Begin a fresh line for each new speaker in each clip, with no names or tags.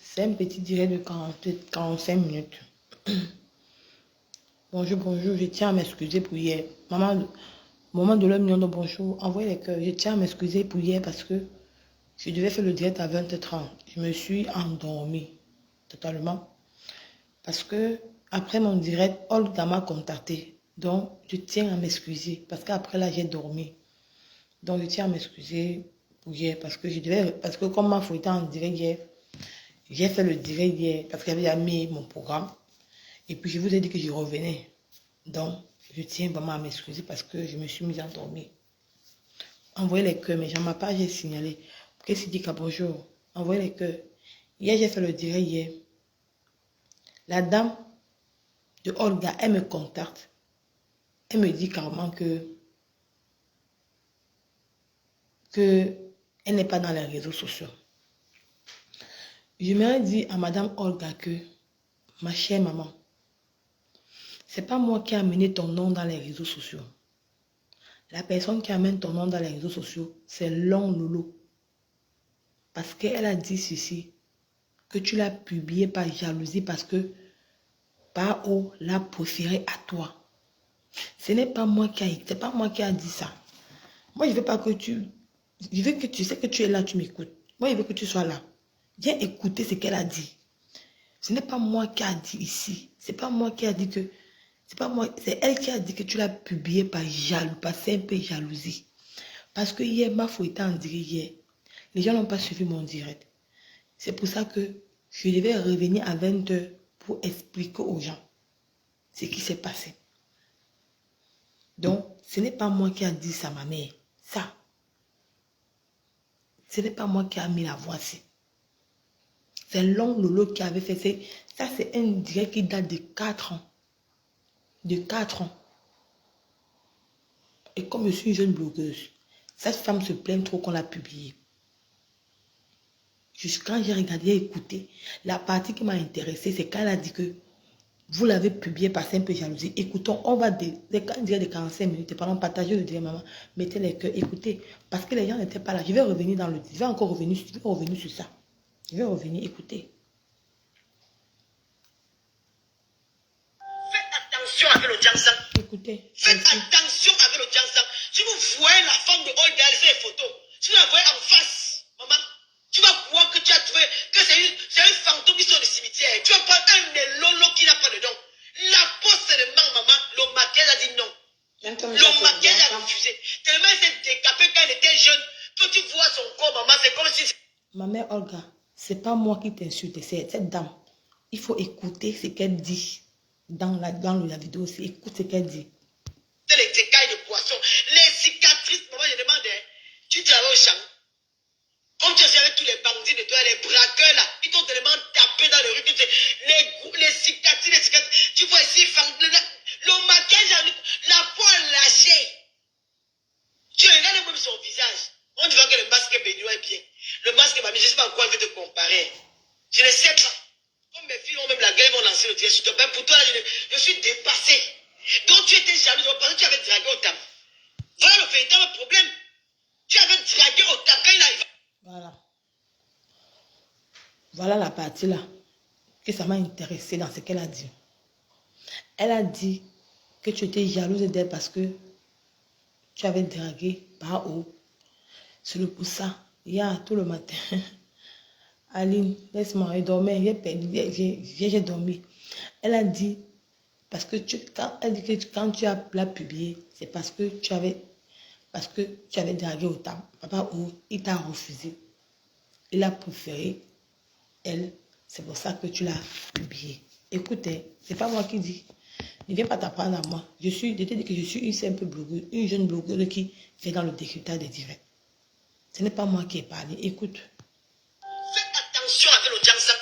C'est un petit direct de 45 minutes. Bonjour, bonjour, je tiens à m'excuser pour hier. Maman, moment de l'heure million de bonjour, envoyez les cœurs. Je tiens à m'excuser pour hier parce que je devais faire le direct à 20h30. Je me suis endormie totalement. Parce que après mon direct, Olga m'a contacté. Donc, je tiens à m'excuser parce qu'après là, j'ai dormi. Donc, je tiens à m'excuser pour hier parce que je devais, parce que comme ma faute était en direct hier, j'ai fait le direct hier parce que j'avais mis mon programme. Et puis, je vous ai dit que je revenais. Donc, je tiens vraiment à m'excuser parce que je me suis mise à dormir. Envoyez les cœurs, mais j'en ma page, j'ai signalé. Qu'est-ce qu'il dit qu'à bonjour? Envoyez les cœurs. Hier, j'ai fait le direct hier. La dame de Olga, elle me contacte. Elle me dit carrément que elle n'est pas dans les réseaux sociaux. Je m'aurais dit à madame Olga que, ma chère maman, c'est pas moi qui ai amené ton nom dans les réseaux sociaux. La personne qui amène ton nom dans les réseaux sociaux, c'est Long Lolo. Parce qu'elle a dit ceci, que tu l'as publié par jalousie parce que Pao l'a préféré à toi. Ce n'est pas moi qui a dit ça. Moi, je veux pas que tu... Je veux que tu sais que tu es là, tu m'écoutes. Moi, je veux que tu sois là. Viens écouter ce qu'elle a dit. Ce n'est pas moi qui a dit ici. C'est pas moi qui a dit que... C'est pas moi, c'est elle qui a dit que tu l'as publié par simple jalousie. Parce que hier, ma foi était en direct hier. Les gens n'ont pas suivi mon direct. C'est pour ça que je devais revenir à 20h pour expliquer aux gens ce qui s'est passé. Donc, ce n'est pas moi qui a dit ça, ma mère. Ça. Ce n'est pas moi qui a mis la voix ici. C'est Long Lolo qui avait fait ça. C'est un direct qui date de 4 ans. De 4 ans. Et comme je suis une jeune blogueuse, cette femme se plaint trop qu'on l'a publié. Quand j'ai regardé et écouté, la partie qui m'a intéressée, c'est quand elle a dit que vous l'avez publié par simple jalousie. Écoutons, on va dire des 45 minutes. Pendant partager le dire maman, mettez les cœurs, écoutez. Parce que les gens n'étaient pas là. Je vais revenir dans le... Je vais encore revenir sur ça. Je vais revenir, écoutez.
Faites attention avec le Jansan.
Écoutez.
Faites attention avec le Jansan. Si vous voyez la femme de Olga, elle fait les photos. Si vous la voyez en face, maman, tu vas croire que tu as trouvé que c'est un fantôme qui sort du cimetière. Tu vas prendre un lolo qui n'a pas de dents. La peau seulement, maman, le maquillage a dit non. Le maquillage a refusé. Tellement elle s'est décapée quand elle était jeune. Quand tu vois son corps, maman, c'est comme si...
Ma mère Olga, c'est pas moi qui t'insulte, c'est cette dame. Il faut écouter ce qu'elle dit dans la vidéo aussi. Écoute ce qu'elle dit.
Les écailles de poisson, les cicatrices, maman, je demande, tu travailles au champ. Comme tu as avec tous les bandits de toi, les braqueurs là, ils t'ont tellement tapé dans le rue, les cicatrices, tu vois ici, le maquillage, la peau lâchée. Tu regardes même son visage. On dirait que le masque béninois est bien. Le masque, mamie, je ne sais pas à quoi il veut te comparer. Je ne sais pas. Comme mes filles ont même la gueule, ils vont lancer le direct sur toi. Ben pour toi, là, je suis dépassé. Donc tu étais jaloux, parce que tu avais dragué au table. Voilà le véritable problème. Tu avais dragué au table quand il arrive.
Voilà. Voilà la partie là que ça m'a intéressé dans ce qu'elle a dit. Elle a dit que tu étais jalouse d'elle parce que tu avais dragué par haut. C'est le pour ça. Hier, tout le matin, Aline, laisse-moi, j'ai dormi, j'ai dormi. Elle a dit, parce que elle dit que quand tu as la publié, c'est parce que tu avais dragué au temps. Papa, il t'a refusé. Il a préféré elle. C'est pour ça que tu l'as publié. Écoutez, c'est pas moi qui dis. Ne viens pas t'apprendre à moi. Je t'ai dit que je suis une simple blogueuse, une jeune blogueuse qui fait dans le décryptage des directs. Ce n'est pas moi qui ai parlé. Écoute.
Fais attention avec le Jansan.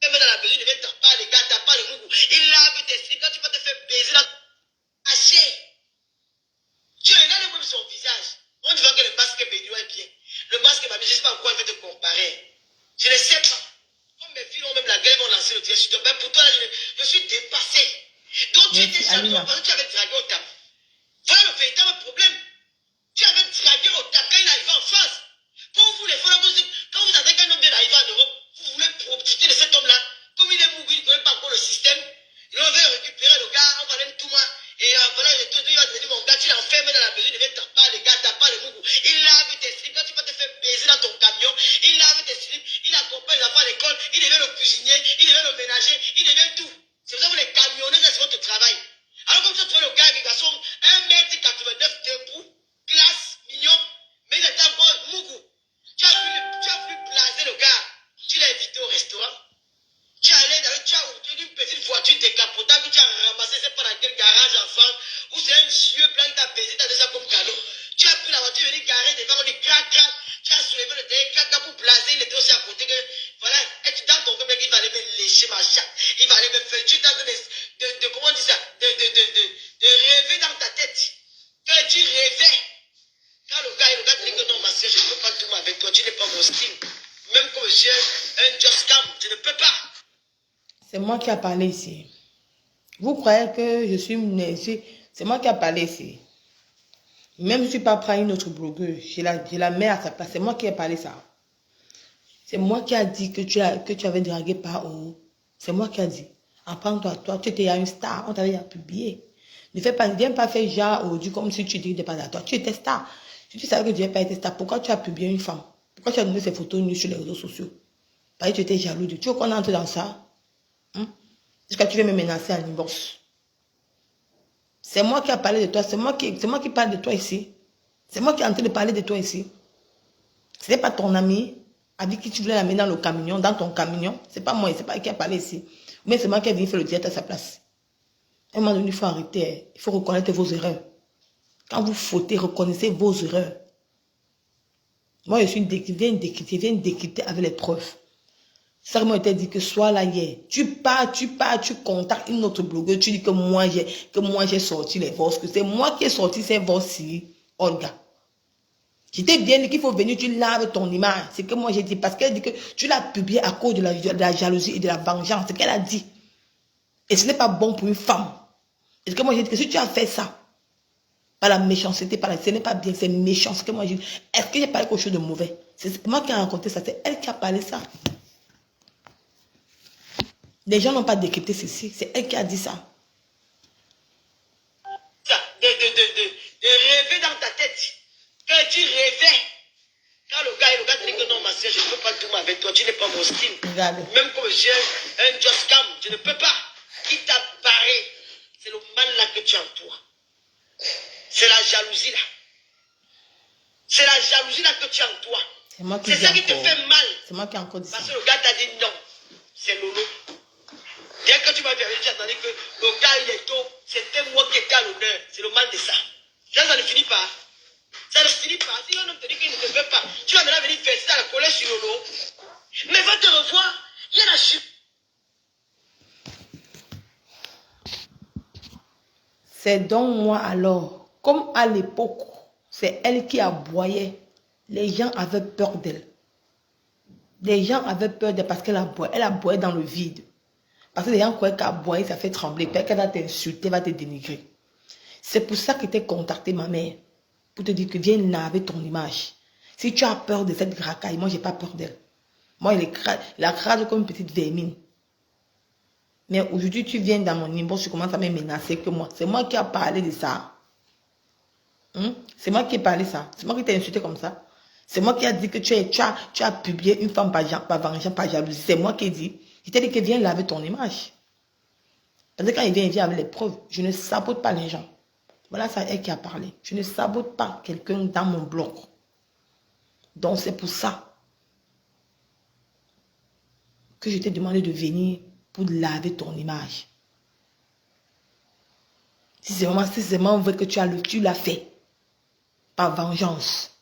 Même dans la maison, ne t'as pas les gars, t'as pas le mougou. Il lave tes slip, quand tu vas te faire baiser là. Haché. Tu regardes même son visage. On dirait que le masque béninois est bien. Le masque, mamie, je ne sais pas à quoi il veut te comparer. Je ne sais pas. Comme mes filles ont même la gueule, ils vont lancer le direct sur toi. Ben pour toi, je suis dépassé. Donc tu étais jaloux parce que tu avais dragué au table. Voilà le véritable problème. Tu avais dragué au table quand il arrivait en face. Pour vous, les femmes, quand vous avez qu'un homme bien arrivé en Europe, j'ai un just cam, je ne peux pas.
C'est moi qui a parlé ici. Vous croyez que je suis une... C'est moi qui a parlé ici. Même si je ne suis pas prêt à une autre blogueuse, je la mets à sa place. C'est moi qui ai parlé ça. C'est moi qui a dit que tu avais dragué par où. C'est moi qui a dit. Apprends-toi, toi, tu étais une star, on t'avait publié. Ne viens pas faire genre aujourd'hui comme si tu n'étais pas à toi. Tu étais star. Si tu savais que tu n'avais pas été star, pourquoi tu as publié une femme? Pourquoi tu as donné ces photos nues sur les réseaux sociaux? Parce que tu étais jaloux de. Tu veux qu'on entre dans ça? Hein? Jusqu'à tu veux me menacer en divorce. C'est moi qui ai parlé de toi. C'est moi qui parle de toi ici. C'est moi qui est en train de parler de toi ici. Ce n'est pas ton ami avec qui tu voulais l'amener dans le camion, dans ton camion. Ce n'est pas moi, c'est pas qui a parlé ici. Mais c'est moi qui ai venu faire le direct à sa place. À un moment donné, il faut arrêter. Il faut reconnaître vos erreurs. Quand vous fautez, reconnaissez vos erreurs. Moi, je viens d'équiter avec les preuves. Ça m'a été dit que soit là hier. Tu pars, tu contactes une autre blogueuse, tu dis que moi j'ai sorti les voix, que c'est moi qui ai sorti ces voix-ci, Olga. J'étais bien dit qu'il faut venir, tu laves ton image. C'est que moi j'ai dit, parce qu'elle dit que tu l'as publié à cause de la jalousie et de la vengeance. C'est ce qu'elle a dit. Et ce n'est pas bon pour une femme. Et ce que moi j'ai dit, que si tu as fait ça, par la méchanceté, ce n'est pas bien, c'est méchant. Ce que moi j'ai dit, est-ce que j'ai parlé quelque chose de mauvais? C'est moi qui ai raconté ça, c'est elle qui a parlé ça. Les gens n'ont pas décrypté ceci, c'est elle qui a dit ça.
De rêver dans ta tête. Quand tu rêvais, quand le gars te dit que non, ma soeur, je ne peux pas tout avec toi, tu n'es pas mon style.
Regarde.
Même comme j'ai un just cam, je ne peux pas. Qui t'a barré? C'est le mal là que tu as en toi. C'est la jalousie là. C'est la jalousie là que tu as en toi. C'est ça qui te fait mal.
C'est moi qui ai encore dit ça.
Parce que le gars t'a dit non. C'est Lolo. Dès que tu m'as vu, tu attendais que le gars il est tôt. C'était moi qui étais à l'honneur. C'est le mal de ça. Ça ne finit pas. Ça ne finit pas. Si un homme te dit qu'il ne te veut pas, tu vas maintenant venir faire ça, la colère sur Lolo. Mais va te revoir. Il y a la chute.
C'est donc moi alors. Comme à l'époque, c'est elle qui aboyait. Les gens avaient peur d'elle. Les gens avaient peur d'elle parce qu'elle aboyait dans le vide. Parce que les gens croyaient qu'aboyer, ça fait trembler. Peut-être qu'elle va t'insulter, va te dénigrer. C'est pour ça que tu as contacté ma mère. Pour te dire que viens laver ton image. Si tu as peur de cette racaille, moi, je n'ai pas peur d'elle. Moi, la crade comme une petite vermine. Mais aujourd'hui, tu viens dans mon inbox, tu commences à me menacer que moi. C'est moi qui ai parlé de ça. C'est moi qui ai parlé de ça. C'est moi qui t'ai insulté comme ça. C'est moi qui ai dit que tu as publié une femme par vengeance, par jalousie. C'est moi qui ai dit. Je t'ai dit que viens laver ton image. Parce que quand il vient avec les preuves, je ne sabote pas les gens. Voilà, c'est elle qui a parlé. Je ne sabote pas quelqu'un dans mon blog. Donc c'est pour ça que je t'ai demandé de venir pour laver ton image. Si c'est vraiment vrai que tu l'as fait, par vengeance,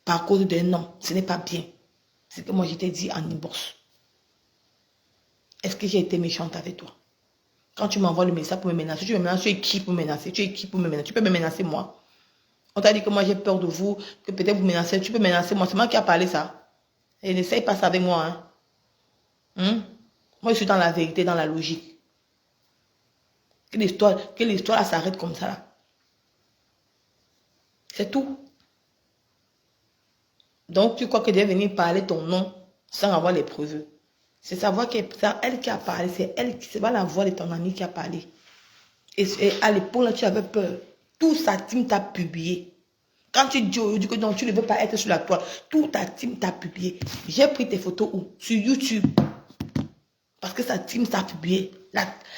par cause d'un nom, ce n'est pas bien. C'est que moi je t'ai dit en inbox. Est-ce que j'ai été méchante avec toi? Quand tu m'envoies le message pour me menacer, tu me menaces, tu es qui pour me menacer? Tu es qui pour me menacer? Tu peux me menacer moi? On t'a dit que moi j'ai peur de vous, que peut-être vous menacez, tu peux menacer moi. C'est moi qui a parlé ça. Et n'essaye pas ça avec moi. Moi je suis dans la vérité, dans la logique. Que l'histoire s'arrête comme ça là. C'est tout. Donc tu crois que je vais venir parler ton nom sans avoir les preuves. C'est savoir que c'est elle qui a parlé, c'est pas la voix de ton ami qui a parlé. Et à l'époque là tu avais peur. Tout sa team t'a publié. Quand tu dis aujourd'hui que non, tu ne veux pas être sur la toile, toute ta team t'a publié. J'ai pris tes photos où? Sur YouTube. Parce que sa team t'a publié.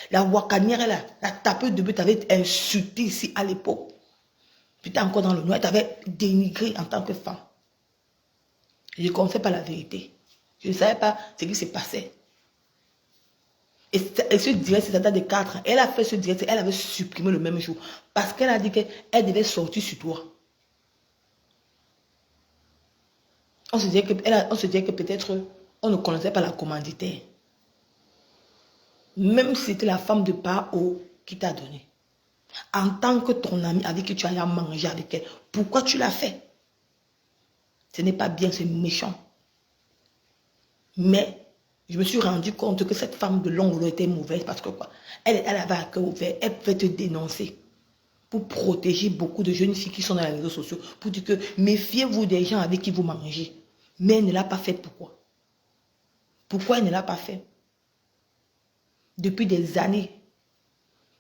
La wakanière là, la tapeuse de but t'avait insulté ici à l'époque. Tu étais encore dans le noir, elle t'avait dénigré en tant que femme. Je ne connaissais pas la vérité. Je ne savais pas ce qui se passait. Et ce direct, c'est date de 4 ans. Elle a fait ce direct, elle avait supprimé le même jour. Parce qu'elle a dit qu'elle devait sortir sur toi. On se disait que peut-être on ne connaissait pas la commanditaire. Même si c'était la femme de Pao qui t'a donné. En tant que ton ami avec qui tu as mangé avec elle, pourquoi tu l'as fait? Ce n'est pas bien, c'est méchant. Mais je me suis rendu compte que cette femme de Longolo était mauvaise parce que quoi? Elle avait un cœur ouvert, elle pouvait te dénoncer pour protéger beaucoup de jeunes filles qui sont dans les réseaux sociaux, pour dire que méfiez-vous des gens avec qui vous mangez. Mais elle ne l'a pas fait. Pourquoi? Pourquoi elle ne l'a pas fait? Depuis des années,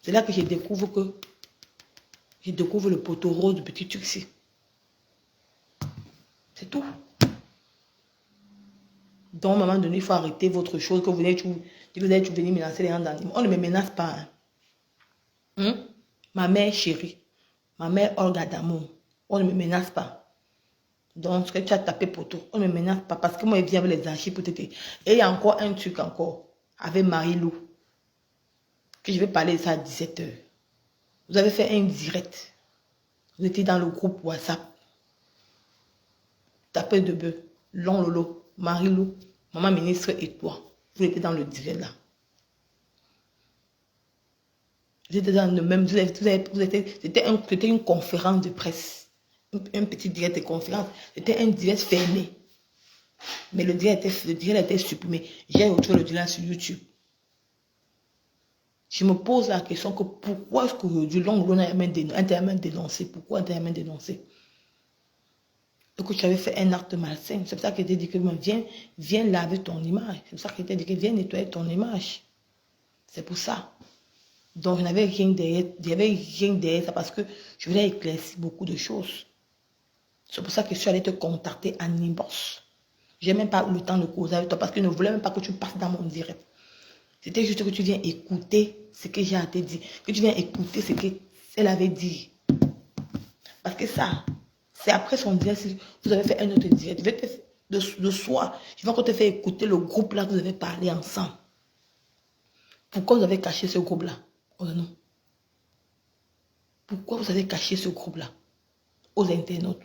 c'est là que je découvre le poteau rose du petit Tuxi. C'est tout. Donc, à un moment donné, il faut arrêter votre chose, que vous venez venir menacer les gens d'animaux. On ne me menace pas. Hein? Ma mère chérie, ma mère Olga d'amour, on ne me menace pas. Donc, ce que tu as tapé poteau, on ne me menace pas parce que moi, je viens avec les archives pour t'aider. Et il y a encore un truc encore, avec Marie-Lou, que je vais parler de ça à 17 h. Vous avez fait un direct. Vous étiez dans le groupe WhatsApp. Tapez de bœuf, Long Lolo, Marie-Lou, maman ministre et toi. Vous étiez dans le direct là. Vous étiez dans le même... C'était une conférence de presse. Un petit direct de conférence. C'était un direct fermé. Mais le direct était supprimé. J'ai retrouvé le direct sur YouTube. Je me pose la question que pourquoi est-ce qu'aujourd'hui Long Lolo a été dénoncé? Pourquoi a été dénoncé? Donc tu avais fait un acte malsain. C'est pour ça qu'il t'a dit que viens laver ton image. C'est pour ça qu'il t'a dit que viens nettoyer ton image. C'est pour ça. Donc je n'avais rien derrière ça parce que je voulais éclaircir beaucoup de choses. C'est pour ça que je suis allée te contacter en inbox. Je n'ai même pas eu le temps de causer avec toi parce que je ne voulais même pas que tu passes dans mon direct. C'était juste que tu viens écouter ce que j'ai à te dire. Que tu viens écouter ce qu'elle avait dit. Parce que ça, c'est après son direct, vous avez fait un autre direct. De soi, je vais encore te faire écouter le groupe là que vous avez parlé ensemble. Pourquoi vous avez caché ce groupe là? Oh non. Pourquoi vous avez caché ce groupe là aux internautes?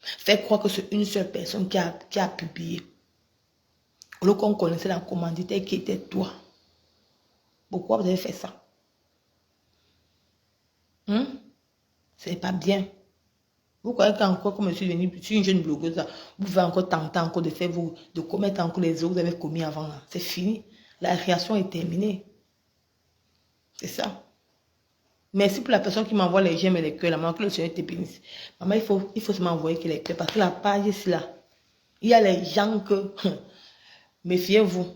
Faire croire que c'est une seule personne qui a publié. Au lieu qu'on connaissait la commanditaire qui était toi. Pourquoi vous avez fait ça? C'est pas bien. Vous croyez qu'encore, comme je suis venue, je suis une jeune blogueuse, vous pouvez encore tenter encore de commettre encore les erreurs que vous avez commis avant. C'est fini. La réaction est terminée. C'est ça. Merci pour la personne qui m'envoie les j'aime et les cœurs. Maman, que le Seigneur te bénisse. Maman, il faut se m'envoyer que les cœurs. Parce que la page ici, là, il y a les gens que... Méfiez-vous.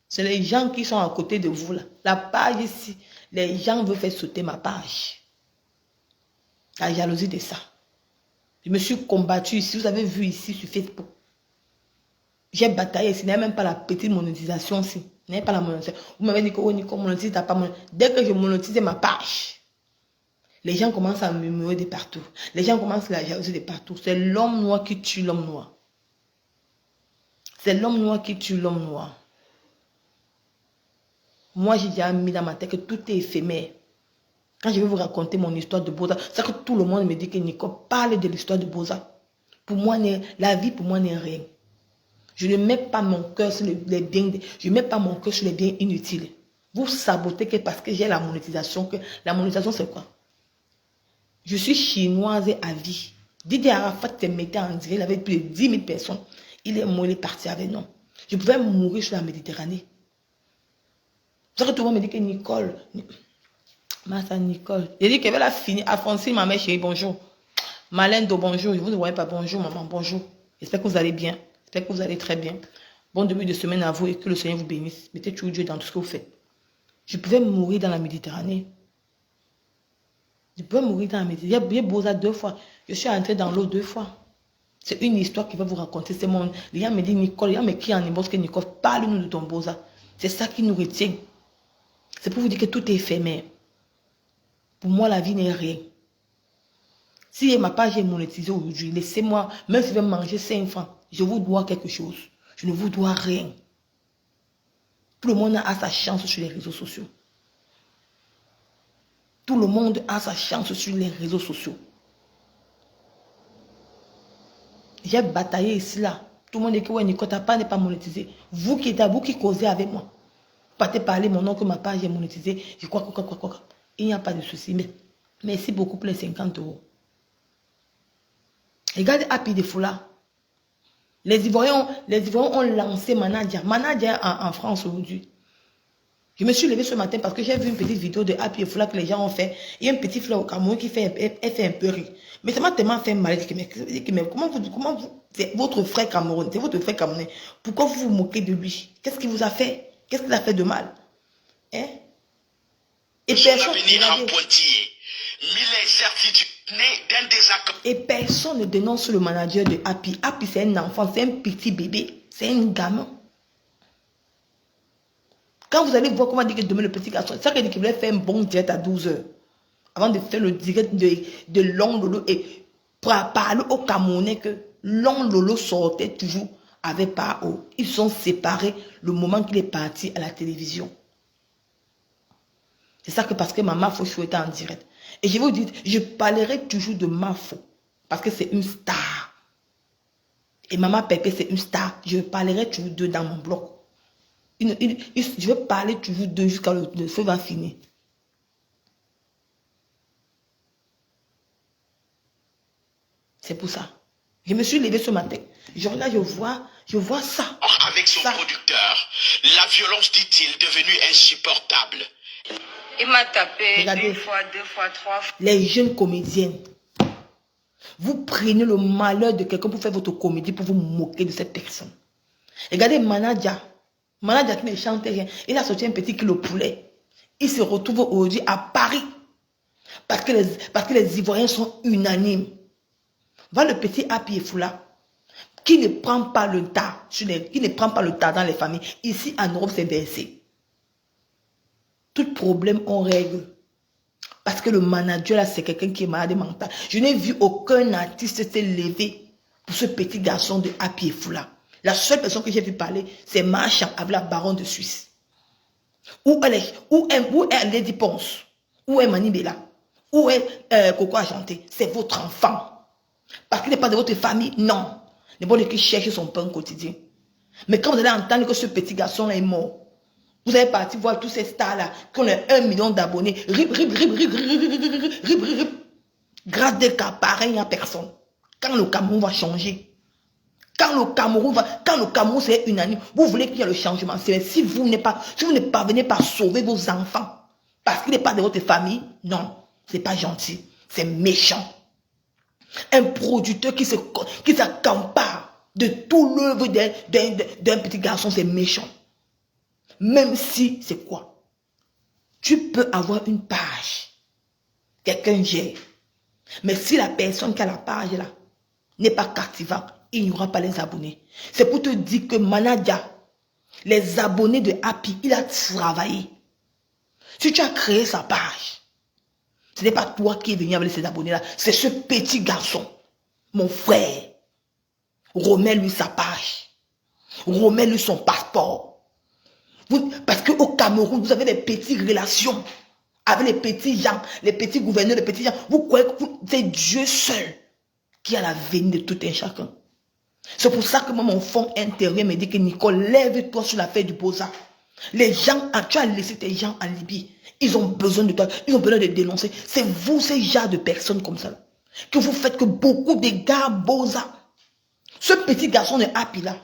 C'est les gens qui sont à côté de vous, là. La page ici, les gens veulent faire sauter ma page. La jalousie de ça. Je me suis combattue ici. Vous avez vu ici sur Facebook. J'ai bataillé ici. Il n'y a même pas la petite monétisation ici. Il n'y a pas la monétisation. Vous m'avez dit que oh, Nico, monétise, t'as pas monétisé. Dès que je monétise ma page, les gens commencent à murmurer de partout. Les gens commencent à la jalousie de partout. C'est l'homme noir qui tue l'homme noir. C'est l'homme noir qui tue l'homme noir. Moi, j'ai déjà mis dans ma tête que tout est éphémère. Quand je vais vous raconter mon histoire de Boza, c'est que tout le monde me dit que Nico parle de l'histoire de Boza. Pour moi, la vie pour moi n'est rien. Je ne mets pas mon cœur sur les biens, je ne mets pas mon cœur sur les biens inutiles. Vous sabotez que parce que j'ai la monétisation, que la monétisation c'est quoi? Je suis chinoise à vie. Didier Arafat te mettait en direct, il avait plus de 10 000 personnes. Il est mort, il est parti avec nous. Je pouvais mourir sur la Méditerranée. C'est que tout le monde me dit que Nicole, Massa Nicole. J'ai dit qu'elle va la finir. Alphonsine, ma mère chérie, bonjour. Malendo, bonjour. Je ne vous voyais pas. Bonjour, maman, bonjour. J'espère que vous allez bien. J'espère que vous allez très bien. Bon début de semaine à vous et que le Seigneur vous bénisse. Mettez toujours Dieu dans tout ce que vous faites. Je pouvais mourir dans la Méditerranée. Je pouvais mourir dans la Méditerranée. J'ai Boza 2 fois. Je suis entrée dans l'eau 2 fois. C'est une histoire qui va vous raconter. C'est mon... Les gens me disent, Nicole, les gens m'écrivent en inbox que Nicole, parle-nous de ton Boza. C'est ça qui nous retient. C'est pour vous dire que tout est éphémère. Pour moi, la vie n'est rien. Si ma page est monétisée aujourd'hui, laissez-moi, même si je vais manger 5 francs, je vous dois quelque chose. Je ne vous dois rien. Tout le monde a sa chance sur les réseaux sociaux. Tout le monde a sa chance sur les réseaux sociaux. J'ai bataillé ici, là. Tout le monde dit que ouais, Nico, ta page n'est pas monétisée. Vous qui êtes à vous qui causez avec moi. Vous partez parler mon nom que ma page est monétisée. Je crois, quoi. Il n'y a pas de souci. Mais merci beaucoup pour les 50 €. Regardez Happy de Foula. Les Ivoiriens ont lancé Manadia. Manadia en France aujourd'hui. Je me suis levée ce matin parce que j'ai vu une petite vidéo de Happy et Foula que les gens ont fait. Il y a une petite fleur au Cameroun qui fait un peu rire. Mais ça m'a tellement fait mal. Mais comment vous, c'est votre frère Cameroun, c'est votre frère camerounais. Pourquoi vous vous moquez de lui? Qu'est-ce qu'il vous a fait? Qu'est-ce qu'il a fait de mal? Hein? Et personne ne dénonce le manager de Happy. Happy, c'est un enfant, c'est un petit bébé, c'est un gamin. Quand vous allez voir comment dire que demain le petit garçon, c'est ça qu'il voulait faire un bon direct à 12 h. Avant de faire le direct de Long Lolo et pour parler au Camerounais que Long Lolo sortait toujours avec Pao. Ils sont séparés le moment qu'il est parti à la télévision. C'est ça que parce que Maman Fauchou était en direct. Et je vous dis, je parlerai toujours de Mafo parce que c'est une star. Et Maman Pépé, c'est une star. Je parlerai toujours d'eux dans mon blog. Je vais parler toujours d'eux jusqu'à le feu va finir. C'est pour ça. Je me suis levée ce matin. Là, je vois ça.
Avec son producteur, la violence, dit-il, devenue insupportable. Il m'a tapé.
Regardez,
2 fois, 3 fois.
Les jeunes comédiennes. Vous prenez le malheur de quelqu'un pour faire votre comédie, pour vous moquer de cette personne. Regardez Manadia. Manadia qui ne chante rien. Il a sorti un petit kilo poulet. Il se retrouve aujourd'hui à Paris. Parce que les Ivoiriens sont unanimes. Voilà le petit Happy et Foula qui ne prend pas le tas, qui ne prend pas le tas dans les familles. Ici en Europe, c'est versé. Tout problème, on règle. Parce que le manager là, c'est quelqu'un qui est malade mental. Je n'ai vu aucun artiste se lever pour ce petit garçon de Happy et Foula. La seule personne que j'ai vu parler, c'est Marchand avec la baronne de Suisse. Où est Lady Ponce? Où est Mani Bella? Où est Coco Argenté? C'est votre enfant. Parce qu'il n'est pas de votre famille, non. Le bon qui cherche son pain quotidien. Mais quand vous allez entendre que ce petit garçon est mort, vous allez partir voir tous ces stars-là, qui ont 1 million d'abonnés, grâce des cas pareils à personne. Quand le Cameroun va changer, quand le Cameroun c'est unanime, vous voulez qu'il y ait le changement. Si vous ne parvenez pas à sauver vos enfants, parce qu'il n'est pas de votre famille, non, c'est pas gentil, c'est méchant. Un producteur qui s'accapare de tout l'œuvre d'un petit garçon, c'est méchant. Même si, c'est quoi? Tu peux avoir une page. Quelqu'un gère. Mais si la personne qui a la page là n'est pas captivante, il n'y aura pas les abonnés. C'est pour te dire que Manadia, les abonnés de Happy, il a travaillé. Si tu as créé sa page, ce n'est pas toi qui es venu avec ces abonnés-là. C'est ce petit garçon, mon frère. Remets-lui sa page. Remets-lui son passeport. Parce qu'au Cameroun, vous avez des petites relations avec les petits gens, les petits gouverneurs, les petits gens. Vous croyez que c'est Dieu seul qui a l'avenir de tout un chacun. C'est pour ça que moi, mon fond intérieur me dit que Nicole, lève-toi sur l'affaire du Beaux-Arts. Les gens, tu as laissé tes gens en Libye. Ils ont besoin de toi. Ils ont besoin de dénoncer. C'est vous, ces gens de personnes comme ça, là, que vous faites que beaucoup de gars Beaux-Arts. Ce petit garçon de Happy là,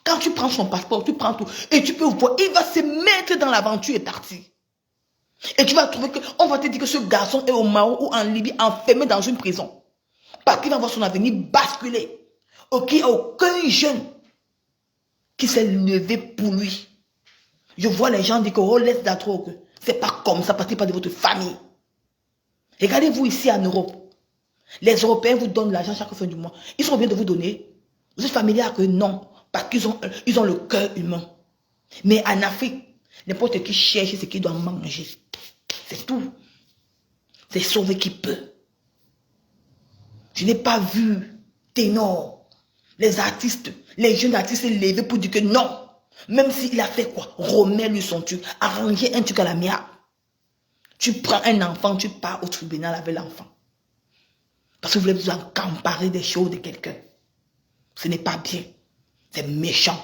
quand tu prends son passeport, tu prends tout. Et tu peux voir, il va se mettre dans l'aventure et partir. Et tu vas trouver que, on va te dire que ce garçon est au Maroc ou en Libye, enfermé dans une prison. Parce qu'il va voir son avenir basculer. Il n'y a aucun jeune qui s'est levé pour lui. Je vois les gens dire que oh, laisse la drogue. C'est pas comme ça, parce qu'il n'est pas de votre famille. Regardez-vous ici en Europe. Les Européens vous donnent l'argent chaque fin du mois. Ils sont bien de vous donner. Vous êtes familier que non. Parce qu'ils ont le cœur humain. Mais en Afrique, n'importe qui cherche ce qu'il doit manger. C'est tout. C'est sauver qui peut. Je n'ai pas vu ténor, les artistes, les jeunes artistes se lever pour dire que non. Même s'il a fait quoi, remets-lui son truc. Arranger un truc à la mia. Tu prends un enfant, tu pars au tribunal avec l'enfant. Parce que vous voulez vous emparer des choses de quelqu'un. Ce n'est pas bien. C'est méchant.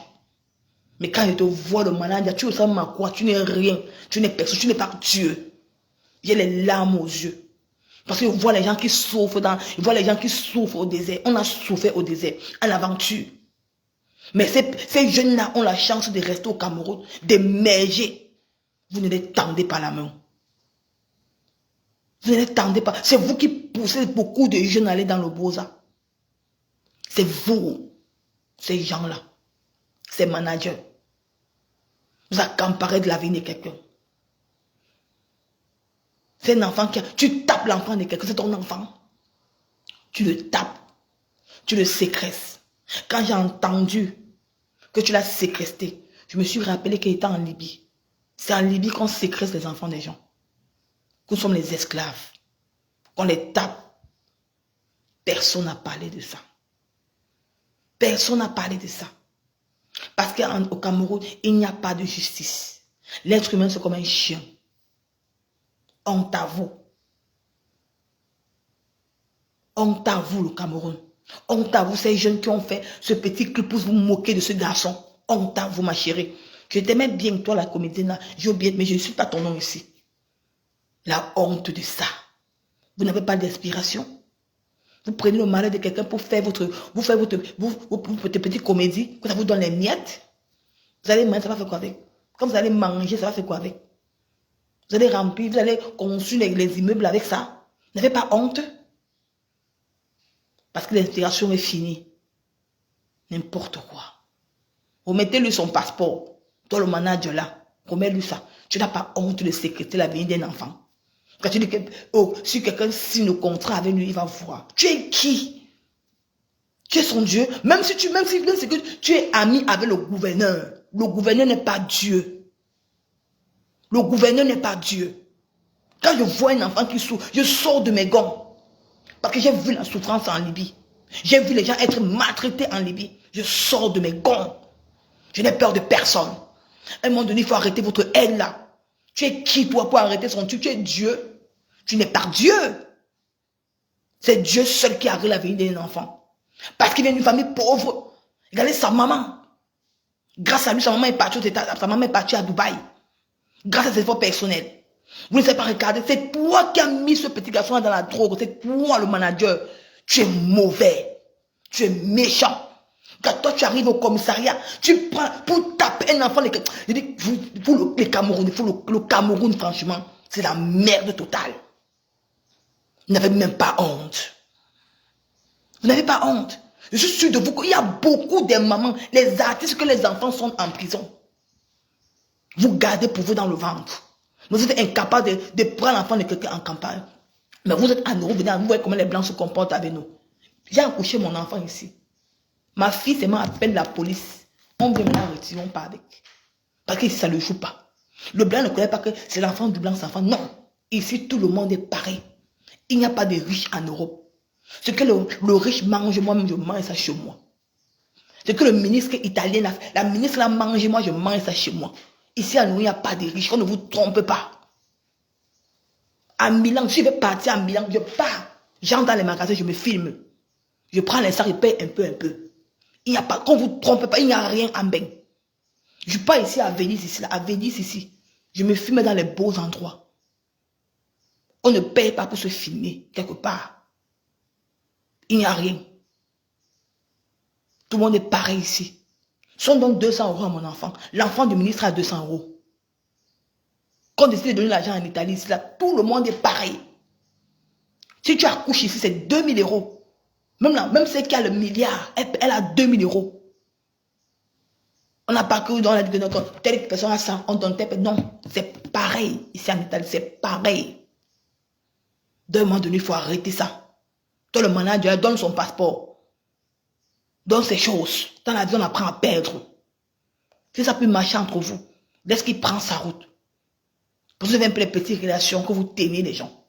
Mais quand je te vois le malade, tu ressembles à quoi? Tu n'es rien. Tu n'es personne. Tu n'es pas Dieu. J'ai les larmes aux yeux. Parce que je vois les gens qui souffrent je vois les gens qui souffrent au désert. On a souffert au désert. En aventure. Mais ces jeunes-là ont la chance de rester au Cameroun, d'émerger. Vous ne les tendez pas la main. Vous ne les tendez pas. C'est vous qui poussez beaucoup de jeunes à aller dans le Boza. C'est vous, ces gens-là, ces managers. Vous accamparez de l'avenir de quelqu'un. C'est un enfant qui... Tu tapes l'enfant de quelqu'un, c'est ton enfant. Tu le tapes. Tu le sécrestes. Quand j'ai entendu que tu l'as séquestré, je me suis rappelé qu'il était en Libye. C'est en Libye qu'on séquestre les enfants des gens. Que nous sommes les esclaves. Qu'on les tape. Personne n'a parlé de ça. Personne n'a parlé de ça. Parce qu'au Cameroun, il n'y a pas de justice. L'être humain, c'est comme un chien. Honte à vous. Honte à vous, le Cameroun. Honte à vous, ces jeunes qui ont fait ce petit clip pour vous moquer de ce garçon. Honte à vous, ma chérie. Je t'aimais bien, toi, la comédienne, j'ai oublié, mais je ne suis pas ton nom ici. La honte de ça. Vous n'avez pas d'inspiration. Vous prenez le malheur de quelqu'un pour faire votre petite comédie, que ça vous donne les miettes. Vous allez manger, ça va faire quoi avec? Quand vous allez manger, ça va faire quoi avec? Vous allez remplir, vous allez construire les immeubles avec ça. Vous n'avez pas honte? Parce que l'inspiration est finie. N'importe quoi. Remettez-lui son passeport. Toi, le manager là, remets-lui ça. Tu n'as pas honte de sécréter l'avenir d'un enfant. Quand tu dis que oh, si quelqu'un signe le contrat avec lui, il va voir. Tu es qui? Tu es son Dieu. Même si c'est que tu es ami avec le gouverneur. Le gouverneur n'est pas Dieu. Le gouverneur n'est pas Dieu. Quand je vois un enfant qui souffre, je sors de mes gants. Parce que j'ai vu la souffrance en Libye. J'ai vu les gens être maltraités en Libye. Je sors de mes gants. Je n'ai peur de personne. À un moment donné, il faut arrêter votre haine là. Tu es qui toi pour arrêter son Dieu? Tu es Dieu. Tu n'es pas Dieu. C'est Dieu seul qui arrive la vie d'un enfant. Parce qu'il vient d'une famille pauvre. Regardez sa maman. Grâce à lui, sa maman est partie à Dubaï. Grâce à ses efforts personnels. Vous ne savez pas regarder. C'est toi qui as mis ce petit garçon dans la drogue. C'est toi le manager. Tu es mauvais. Tu es méchant. Quand toi tu arrives au commissariat, tu prends pour taper un enfant. Je dis, pour le Cameroun, le Cameroun, franchement, c'est la merde totale. Vous n'avez même pas honte. Vous n'avez pas honte. Je suis sûr de vous qu'il y a beaucoup de mamans, les artistes, que les enfants sont en prison. Vous gardez pour vous dans le ventre. Vous êtes incapable de prendre l'enfant de quelqu'un en campagne. Mais vous êtes à nous, vous voyez comment les blancs se comportent avec nous. J'ai accouché mon enfant ici. Ma fille seulement appelle la police. On vient me la retirer, on part avec. Parce que ça ne le joue pas. Le blanc ne connaît pas que c'est l'enfant du blanc, c'est l'enfant. Non. Ici, tout le monde est pareil. Il n'y a pas de riches en Europe. Ce que le riche mange, moi-même, je mange ça chez moi. Ce que le ministre italien, la ministre là mange, moi, je mange ça chez moi. Ici, à nous, il n'y a pas de riches. On ne vous trompe pas. À Milan, si je vais partir à Milan, je pars. J'entre dans les magasins, je me filme. Je prends les sacs, je paye un peu. Il n'y a pas, qu'on ne vous trompe pas, il n'y a rien en bain. Je pars ici à Venise, ici, là, à Venise, ici. Je me filme dans les beaux endroits. On ne paye pas pour se filmer, quelque part. Il n'y a rien. Tout le monde est pareil ici. Si on donne 200 € à mon enfant, l'enfant du ministre a 200 €. Quand on décide de donner l'argent en Italie, ici, là, tout le monde est pareil. Si tu accouches ici, c'est 2000 €. Même celle qui a le milliard, elle a 2000 €. On n'a pas cru dans la dit que telle personne a ça, on donne telle personne. Non, c'est pareil. Ici en Italie, c'est pareil. D'un moment donné, il faut arrêter ça. Toi, le manager, donne son passeport. Donne ses choses. Dans la vie, on apprend à perdre. Si ça peut marcher entre vous, laisse qu'il prend sa route. Vous avez un peu les petites relations que vous tenez les gens.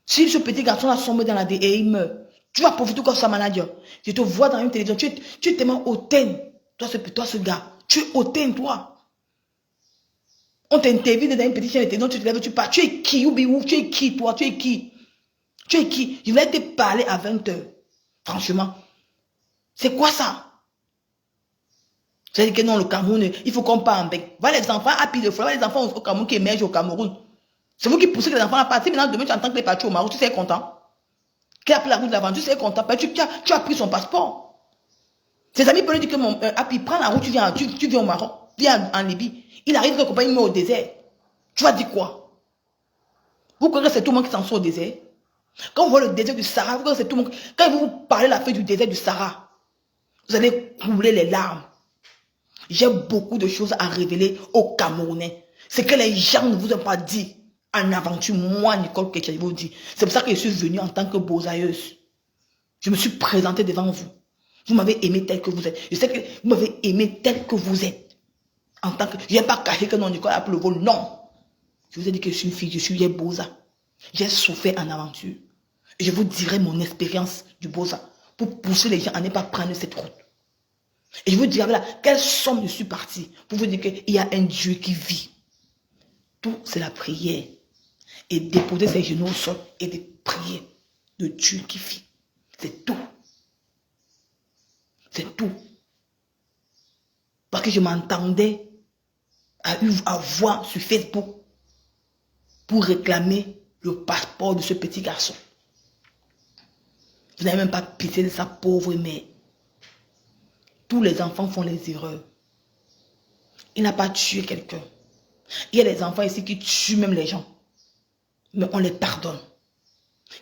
Si ce petit garçon a sombré dans la DE et il meurt, tu vas profiter comme ça, manager. Je te vois dans une télévision, tu es tellement hautaine. Toi, ce gars, tu es hautaine, toi. On t'interviewe dans une petite chaîne de télévision, tu te lèves, tu pars. Tu es qui, ou tu es qui, toi, tu es qui? Tu es qui? Je voulais te parler à 20 h. Franchement. C'est quoi ça? C'est-à-dire que non, le Cameroun, il faut qu'on parle avec. Voilà les enfants à pile de fois, les enfants au Cameroun qui émergent au Cameroun. C'est vous qui poussez les enfants à partir. Maintenant, demain, tu entends que les partis au Maroc, tu sais content. Qui a pris la route de l'aventure, tu sais content. Tu as pris son passeport. Ses amis peuvent lui dire que mon Happy, prends la route, tu viens au Maroc, viens en Libye. Il arrive que le copain, il met au désert. Tu vas dire quoi? Vous croyez que c'est tout le monde qui s'en sort au désert? Quand vous voyez le désert du Sahara, vous croyez que c'est tout le monde. Quand vous parlez la fête du désert du Sahara, vous allez couler les larmes. J'ai beaucoup de choses à révéler aux Camerounais. C'est que les gens ne vous ont pas dit en aventure. Moi, Nicole Ketchel, vous dit. C'est pour ça que je suis venue en tant que bosailleuse. Je me suis présentée devant vous. Vous m'avez aimé tel que vous êtes. Je sais que vous m'avez aimé tel que vous êtes. En tant que... Je n'ai pas caché que non, Nicole a pris le vol. Non. Je vous ai dit que je suis une fille, je suis une bosa. J'ai souffert en aventure. Et je vous dirai mon expérience du bosa pour pousser les gens à ne pas prendre cette route. Et je vous dirai là, quelle somme je suis partie pour vous dire qu'il y a un Dieu qui vit. Tout, c'est la prière. Et déposer ses genoux au sol et de prier de Dieu qui vit. C'est tout. C'est tout. Parce que je m'entendais à voir sur Facebook pour réclamer le passeport de ce petit garçon. Vous n'avez même pas pitié de sa pauvre mère. Tous les enfants font les erreurs. Il n'a pas tué quelqu'un. Il y a des enfants ici qui tuent même les gens. Mais on les pardonne.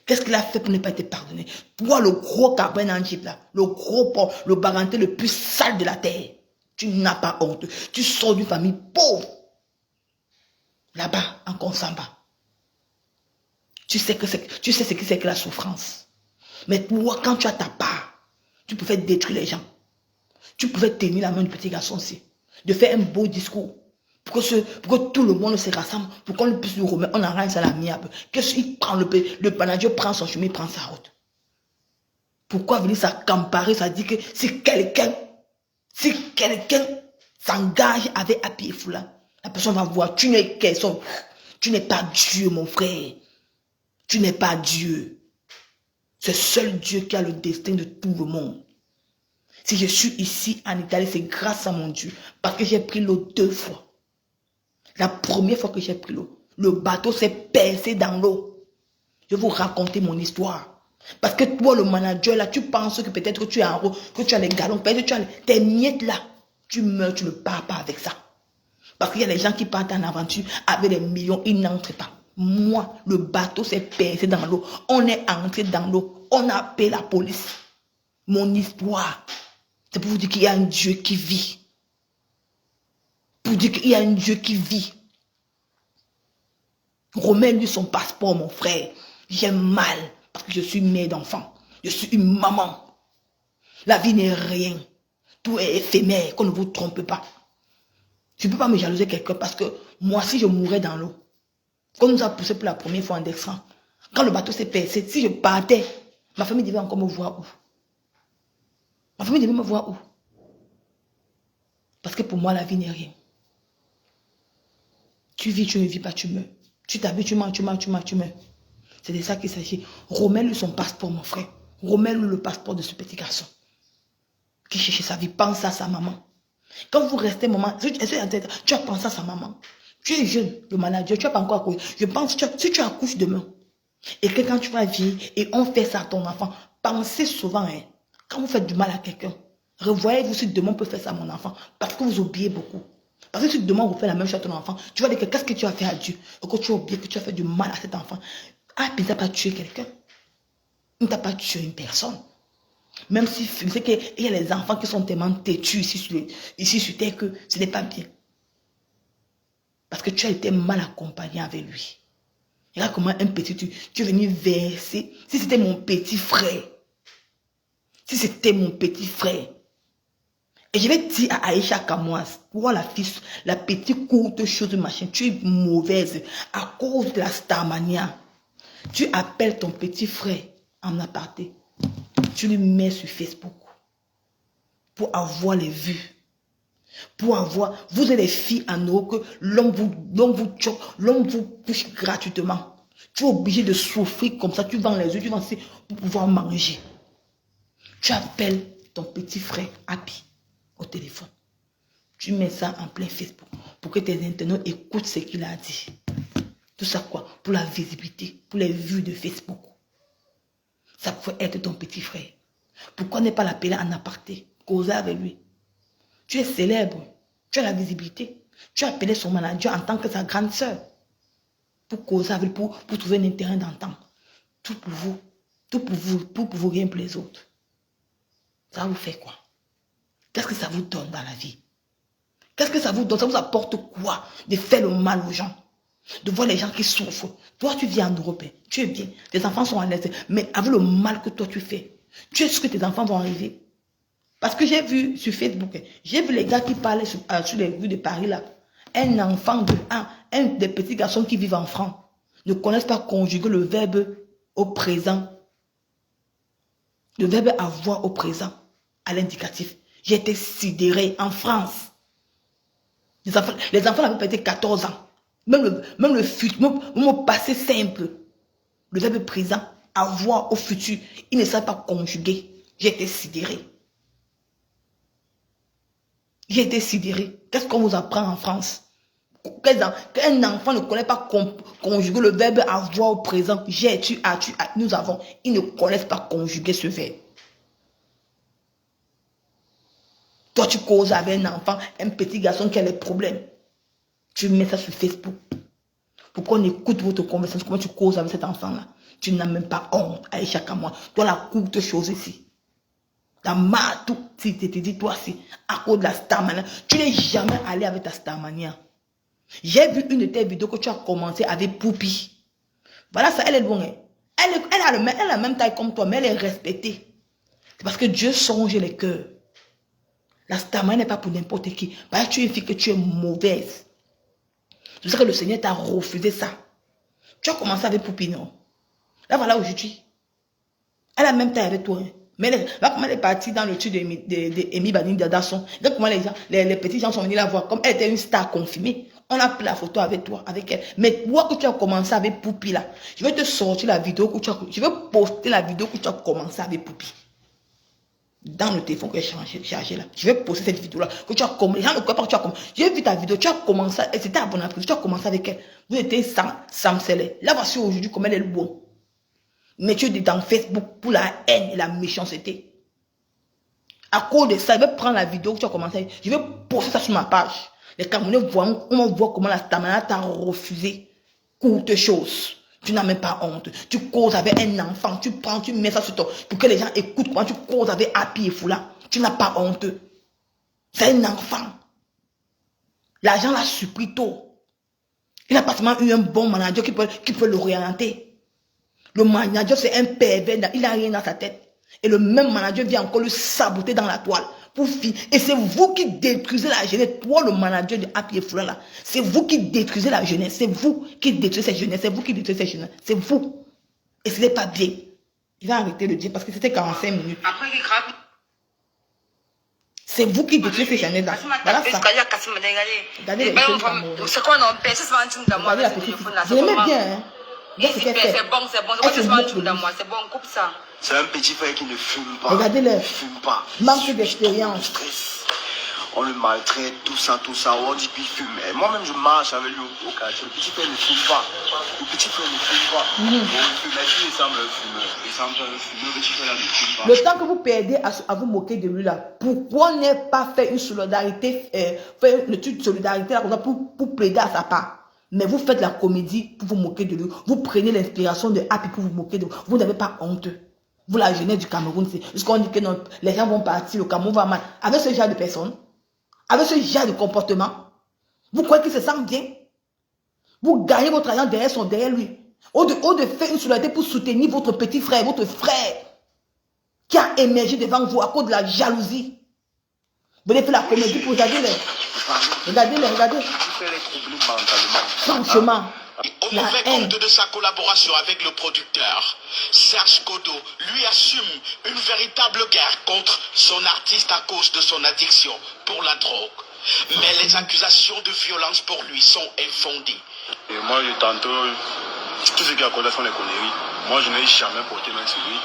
Qu'est-ce qu'il a fait pour ne pas être pardonné? Toi, le gros cabane en Jeep là, le gros porc, le baranté le plus sale de la terre. Tu n'as pas honte. Tu sors d'une famille pauvre. Là-bas, en Consamba. Tu sais ce que c'est que la souffrance. Mais toi, quand tu as ta part, tu peux faire détruire les gens. Tu pouvais tenir la main du petit garçon aussi. De faire un beau discours. Pour que tout le monde se rassemble. Pour qu'on puisse nous remettre. On arrange ça la miable. Qu'est-ce qu'il prend le manager prend son chemin, il prend sa route. Pourquoi venir s'accamparer, ça dit que si quelqu'un s'engage avec Happy et Foula, la personne va voir, tu n'es personne. Tu n'es pas Dieu, mon frère. Tu n'es pas Dieu. C'est seul Dieu qui a le destin de tout le monde. Si je suis ici en Italie, c'est grâce à mon Dieu. Parce que j'ai pris l'eau 2 fois. La première fois que j'ai pris l'eau, le bateau s'est percé dans l'eau. Je vais vous raconter mon histoire. Parce que toi, le manager, là, tu penses que peut-être tu es en haut, que tu as les galons, peut-être que tu as tes miettes là. Tu meurs, tu ne pars pas avec ça. Parce qu'il y a des gens qui partent en aventure avec des millions, ils n'entrent pas. Moi, le bateau s'est percé dans l'eau. On est entré dans l'eau. On a appelé la police. Mon histoire, c'est pour vous dire qu'il y a un Dieu qui vit. Pour dire qu'il y a un Dieu qui vit. Remets-lui son passeport, mon frère. J'ai mal parce que je suis mère d'enfant. Je suis une maman. La vie n'est rien. Tout est éphémère, qu'on ne vous trompe pas. Je ne peux pas me jalouser quelqu'un parce que moi, si je mourais dans l'eau, quand on nous a poussé pour la première fois en descendant, quand le bateau s'est percé, si je partais, ma famille devait encore me voir où? Ma famille devait me voir où? Parce que pour moi, la vie n'est rien. Tu vis, tu ne vis pas, tu meurs. Tu t'habilles, tu manges, tu meurs. C'est de ça qu'il s'agit. Remets-lui son passeport, mon frère. Remets-lui le passeport de ce petit garçon qui cherche sa vie. Pense à sa maman. Quand vous restez maman, tu as pensé à sa maman. Tu es jeune, le manager, tu n'as pas encore accouché. Je pense que si tu accouches demain, et que quand tu vas vivre, et on fait ça à ton enfant, pensez souvent, hein, quand vous faites du mal à quelqu'un, revoyez-vous si demain on peut faire ça à mon enfant, parce que vous oubliez beaucoup. Parce que si demain vous faites la même chose à ton enfant, tu vas dire que qu'est-ce que tu as fait à Dieu, et que tu as oublié que tu as fait du mal à cet enfant. Ah, puis il n'a pas tué quelqu'un. Il n'a pas tué une personne. Même si je sais qu'il y a les enfants qui sont tellement têtus ici sur terre que ce n'est pas bien. Parce que tu as été mal accompagné avec lui. Regarde comment un petit, tu es venu verser. Si c'était mon petit frère. Si c'était mon petit frère. Et je vais dire à Aïcha Kamoise, toi la petite courte chose machin, tu es mauvaise à cause de la starmania. Tu appelles ton petit frère en aparté. Tu lui mets sur Facebook pour avoir les vues. Pour avoir, vous êtes des filles en Europe que l'homme vous couche gratuitement. Tu es obligé de souffrir comme ça, tu vends les yeux, tu vends pour pouvoir manger. Tu appelles ton petit frère Happy au téléphone. Tu mets ça en plein Facebook pour que tes internautes écoutent ce qu'il a dit. Tout ça quoi? Pour la visibilité, pour les vues de Facebook. Ça peut être ton petit frère. Pourquoi ne pas l'appeler en aparté? causer avec lui. Tu es célèbre. Tu as la visibilité. Tu as appelé son manager en tant que sa grande sœur. Pour causer avec lui, pour trouver un intérêt d'entente. Tout pour vous. Tout pour vous, rien pour les autres. Ça vous fait quoi? Qu'est-ce que ça vous donne dans la vie? Qu'est-ce que ça vous donne? Ça vous apporte quoi de faire le mal aux gens? De voir les gens qui souffrent. Toi, tu vis en Europe. Tu es bien. Tes enfants sont à l'aise. Mais avec le mal que toi, tu fais, tu es sûr que tes enfants vont arriver. Parce que j'ai vu sur Facebook, j'ai vu les gars qui parlaient sur les rues de Paris là. Un enfant un des petits garçons qui vivent en France ne connaissent pas conjuguer le verbe au présent. Le verbe avoir au présent à l'indicatif. J'ai été sidéré en France. Les enfants avaient peut-être 14 ans. Même le futur, même au passé simple. Le verbe présent, avoir au futur, il ne savent pas conjuguer. J'ai été sidéré. J'ai été sidéré. Qu'est-ce qu'on vous apprend en France? Qu'un enfant ne connaît pas conjuguer le verbe avoir au présent. J'ai, tu as, nous avons. Ils ne connaissent pas conjuguer ce verbe. Toi, tu causes avec un enfant, un petit garçon qui a des problèmes. Tu mets ça sur Facebook. Pourquoi on écoute votre conversation? Comment tu causes avec cet enfant-là? Tu n'as même pas honte à chaque mois. Toi, la courte chose ici. T'as marre tout. Si tu te dis, toi, c'est à cause de la Starmania. Tu n'es jamais allé avec ta Starmania. J'ai vu une de tes vidéos que tu as commencé avec Poupi. Voilà ça, elle est loin. Elle a la même taille comme toi, mais elle est respectée. C'est parce que Dieu songe les cœurs. La Starmania n'est pas pour n'importe qui. Parce que tu es une fille que tu es mauvaise. C'est pour ça que le Seigneur t'a refusé ça. Tu as commencé avec Poupi, non? Là, voilà aujourd'hui. Elle a même taille avec toi. Hein. Mais là, comment elle est partie dans le truc d'Emi Bani Dadasson. Là, comment les petits gens sont venus la voir. Comme elle était une star confirmée. On a pris la photo avec toi, avec elle. Mais toi que tu as commencé avec Poupi là, je vais te sortir la vidéo que tu as... Je vais poster la vidéo que tu as commencé avec Poupi. Dans le téléphone que j'ai chargé là. Je vais poster cette vidéo là. Que tu as commencé. Les gens ne croient pas que tu as commencé. J'ai vu ta vidéo, tu as commencé. C'était à bon appétit. Tu as commencé avec elle. Vous étiez sans scellé. Là, voici aujourd'hui comment elle est bonne. Mais tu es dans Facebook pour la haine et la méchanceté. À cause de ça, je vais prendre la vidéo que tu as commencé. Je vais poster ça sur ma page. Les Camerounais voient, on voit comment la Starmania t'a refusé. Courte chose. Tu n'as même pas honte. Tu causes avec un enfant. Tu prends, tu mets ça sur toi. Pour que les gens écoutent comment tu causes avec Happy et Foula. Tu n'as pas honte. C'est un enfant. L'argent l'a surpris tôt. Il n'a pas seulement eu un bon manager qui peut l'orienter. Le manager, c'est un pervers. Il n'a rien dans sa tête. Et le même manager vient encore le saboter dans la toile. Pour finir. Et c'est vous qui détruisez la jeunesse. Toi, le manager de Happy et Foula, là. C'est vous qui détruisez la jeunesse. C'est vous qui détruisez cette jeunesse. C'est vous qui détruisez cette jeunesse. C'est vous. Et ce n'est pas bien. Il va arrêter de dire parce que c'était 45 minutes. C'est vous qui détruisez cette jeunesse-là. Voilà ça. Regardez les petits Camerounais. Regardez la petite fille. Je l'aimais bien, hein.
C'est bon, c'est bon. C'est bon, coupe ça.
C'est un petit frère qui ne fume pas.
Regardez-le.
Il ne fume pas.
Manque d'expérience.
On le maltraite, tout ça. On dit qu'il fume. Et moi-même, je marche avec lui au quartier. Le petit frère ne fume pas. Le petit frère ne fume pas. Il semble un fumeur. Il semble un fumeur. Le petit frère ne fume pas.
Le temps que vous perdez à vous moquer de lui là, pourquoi ne pas faire une solidarité, faire une étude de solidarité là, pour plaider à sa part? Mais vous faites la comédie pour vous moquer de lui. Vous prenez l'inspiration de Happy pour vous moquer de lui. Vous n'avez pas honte. Vous, la jeunesse du Cameroun, c'est parce qu'on dit que non, les gens vont partir, le Cameroun va mal. Avec ce genre de personnes, avec ce genre de comportement, vous croyez qu'il se sent bien? Vous gagnez votre argent derrière lui. Au de faire une solidarité pour soutenir votre petit frère, votre frère, qui a émergé devant vous à cause de la jalousie. Vous avez fait la comédie pour regarder les. Regardez. Franchement.
Au mauvais compte de sa collaboration avec le producteur, Serge Kodo lui assume une véritable guerre contre son artiste à cause de son addiction pour la drogue. Mais les accusations de violence pour lui sont infondées.
Et moi, tantôt, tous ceux qui accordent sont les conneries. Moi, je n'ai jamais porté main sur lui.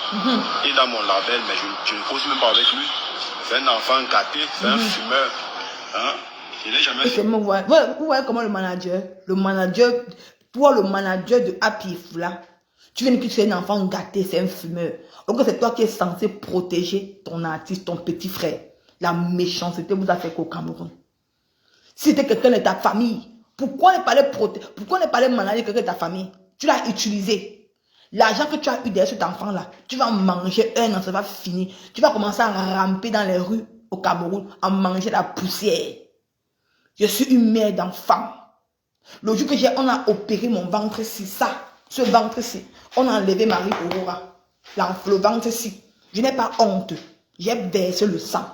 Il est dans mon label, mais je ne cause même pas avec lui. C'est un enfant gâté, c'est un fumeur. Hein? Il n'est jamais...
Vous voyez comment le manager, toi le manager de Happy Foula, tu viens de dire que tu es un enfant gâté, c'est un fumeur. Donc c'est toi qui es censé protéger ton artiste, ton petit frère. La méchanceté vous a fait qu'au Cameroun. Si c'était quelqu'un de ta famille, pourquoi ne pas aller manager quelqu'un de ta famille? Tu l'as utilisé. L'argent que tu as eu derrière cet enfant-là, tu vas manger un an, ça va finir. Tu vas commencer à ramper dans les rues au Cameroun, à manger la poussière. Je suis une mère d'enfant. Le jour que on a opéré mon ventre-ci, ce ventre-ci, on a enlevé Marie Aurora. Le ventre-ci. Je n'ai pas honte. J'ai versé le sang.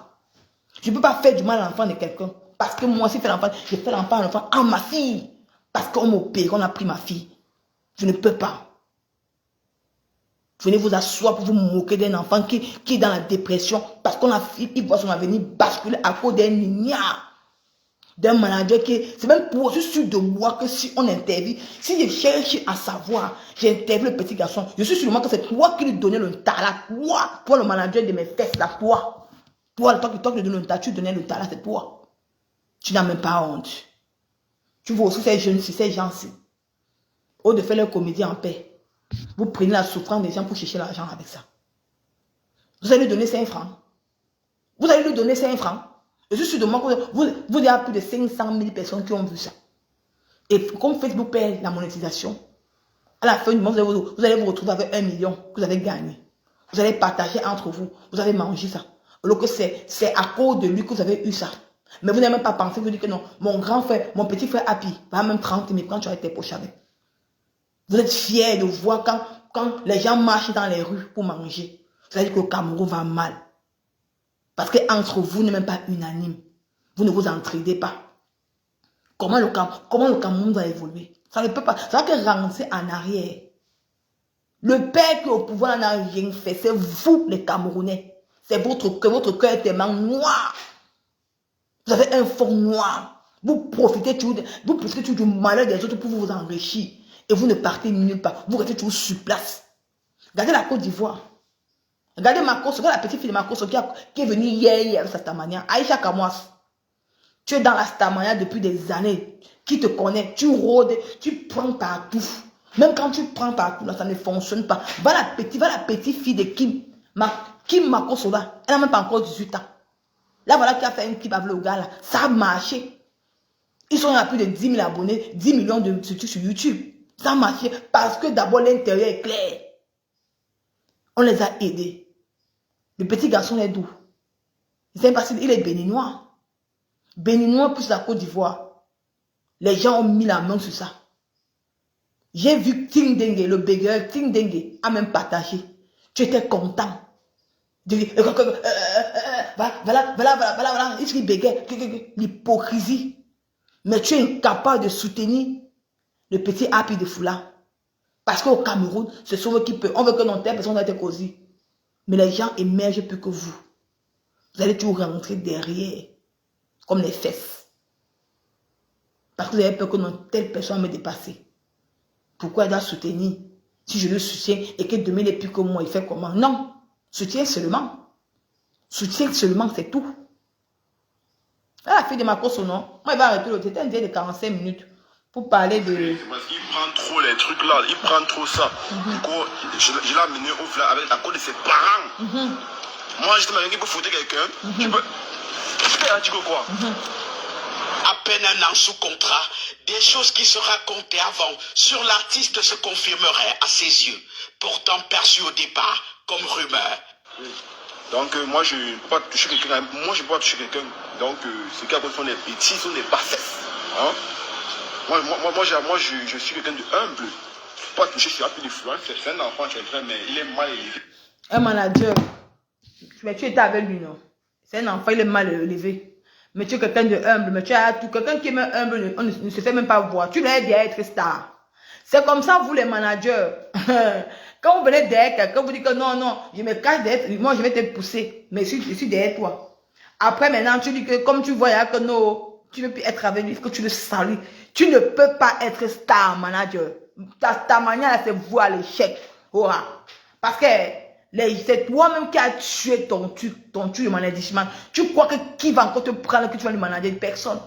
Je ne peux pas faire du mal à l'enfant de quelqu'un. Parce que moi, si je fais l'enfant, je fais l'enfant à ma fille. Parce qu'on m'a opéré, on a pris ma fille. Je ne peux pas. Venez vous asseoir pour vous moquer d'un enfant qui est dans la dépression. Parce qu'on a il voit son avenir basculer à cause d'un ignare. D'un manager qui est... C'est même pour... Je suis sûr de moi que si on interviewe, si je cherche à savoir, j'interviewe le petit garçon, je suis sûr de moi que c'est toi qui lui donnais le talent. Toi le manager de mes fesses là, toi qui lui donnais le talent, tu donnais le talent, c'est toi. Tu n'as même pas honte. Tu vois aussi ces jeunes, ces gens-ci. Au lieu de faire leur comédie en paix, vous prenez la souffrance des gens pour chercher l'argent avec ça. Vous allez lui donner 5 francs. Vous allez lui donner 5 francs. Je suis sûr de moi que vous avez plus de 500 000 personnes qui ont vu ça. Et comme Facebook paie la monétisation, à la fin du mois, vous allez vous retrouver avec 1 million que vous avez gagné. Vous allez partager entre vous. Vous allez manger ça. Alors que c'est à cause de lui que vous avez eu ça. Mais vous n'avez même pas pensé, vous dites que non, mon grand frère, mon petit frère Happy, va même 30 000 quand tu as été poché avec. Vous êtes fiers de voir quand les gens marchent dans les rues pour manger. Vous allez dire que le Cameroun va mal. Parce qu'entre vous n'est même pas unanime. Vous ne vous entraidez pas. Comment le Cameroun va évoluer? Ça ne peut pas. Ça va que rentrer en arrière. Le père qui est au pouvoir n'a rien fait. C'est vous les Camerounais. C'est votre cœur est tellement noir. Vous avez un fond noir. Vous profitez toujours du malheur des autres pour vous enrichir. Et vous ne partez nulle part. Vous restez toujours sur place. Regardez la Côte d'Ivoire. Regardez Makosso, la petite fille de Makosso qui est venue hier avec sa stamania. Aïcha Kamwas. Tu es dans la stamania depuis des années. Qui te connaît? Tu rôdes, tu prends partout. Même quand tu prends partout, là, ça ne fonctionne pas. Va la petite fille de Kim. Kim Makosso là. Elle n'a même pas encore 18 ans. Là, voilà qui a fait un clip avec le gars là. Ça a marché. Ils sont à plus de 10 000 abonnés, 10 millions de vues sur YouTube. Ça a marché parce que d'abord l'intérieur est clair. On les a aidés. Le petit garçon est d'où? C'est parce qu'il est béninois. Béninois plus la Côte d'Ivoire. Les gens ont mis la main sur ça. J'ai vu Ting Dengue, le bégueur, Ting Dengue a même partagé. Tu étais content. Voilà. Il se bégueur. L'hypocrisie. Mais tu es incapable de soutenir le petit Happy de Foula. Parce qu'au Cameroun, c'est sauve qui peut. On veut que non, telle personne va être causée. Mais les gens émergent plus que vous. Vous allez toujours rentrer derrière. Comme les fesses. Parce que vous avez peur que non, telle personne va me dépasser. Pourquoi elle doit soutenir? Si je le soutiens et que demain il n'est plus que moi, il fait comment? Non. Soutiens seulement. Soutiens seulement, c'est tout. La fille de ma course, non? Moi, il va arrêter l'autre. C'était un délai de 45 minutes. Pour parler de...
Parce qu'il prend trop les trucs là, il prend trop ça. Du coup, je l'ai amené au village avec la cause de ses parents. Moi, je te m'avais dit pour foutre quelqu'un. Tu peux faire un petit peu quoi?
À peine un an sous contrat, des choses qui se racontaient avant sur l'artiste se confirmeraient à ses yeux, pourtant perçues au départ comme rumeur.
Donc moi je ne peux pas toucher quelqu'un. Moi je ne peux pas toucher quelqu'un. Donc ce qui a besoin des petits sont des bassesses. Hein? Moi je suis quelqu'un de humble. Je ne peux pas toucher sur un peu de fluence. C'est un enfant, mais il est mal élevé.
Un manager. Mais tu étais avec lui, non? C'est un enfant, il est mal élevé. Mais tu es quelqu'un de humble. Mais tu as tout. Quelqu'un qui est humble, on ne se fait même pas voir. Tu dois être être star. C'est comme ça, vous les managers. Quand vous venez derrière quelqu'un, vous dites que non, je me cache derrière, moi je vais te pousser. Mais je suis derrière toi. Après, maintenant, tu dis que comme tu vois que non, tu ne veux plus être avec lui, il faut que tu le salues. Tu ne peux pas être star manager. Ta manière, c'est vous à l'échec. Parce que c'est toi-même qui as tué ton truc de management. Tu crois que qui va encore te prendre, que tu vas lui manager une personne?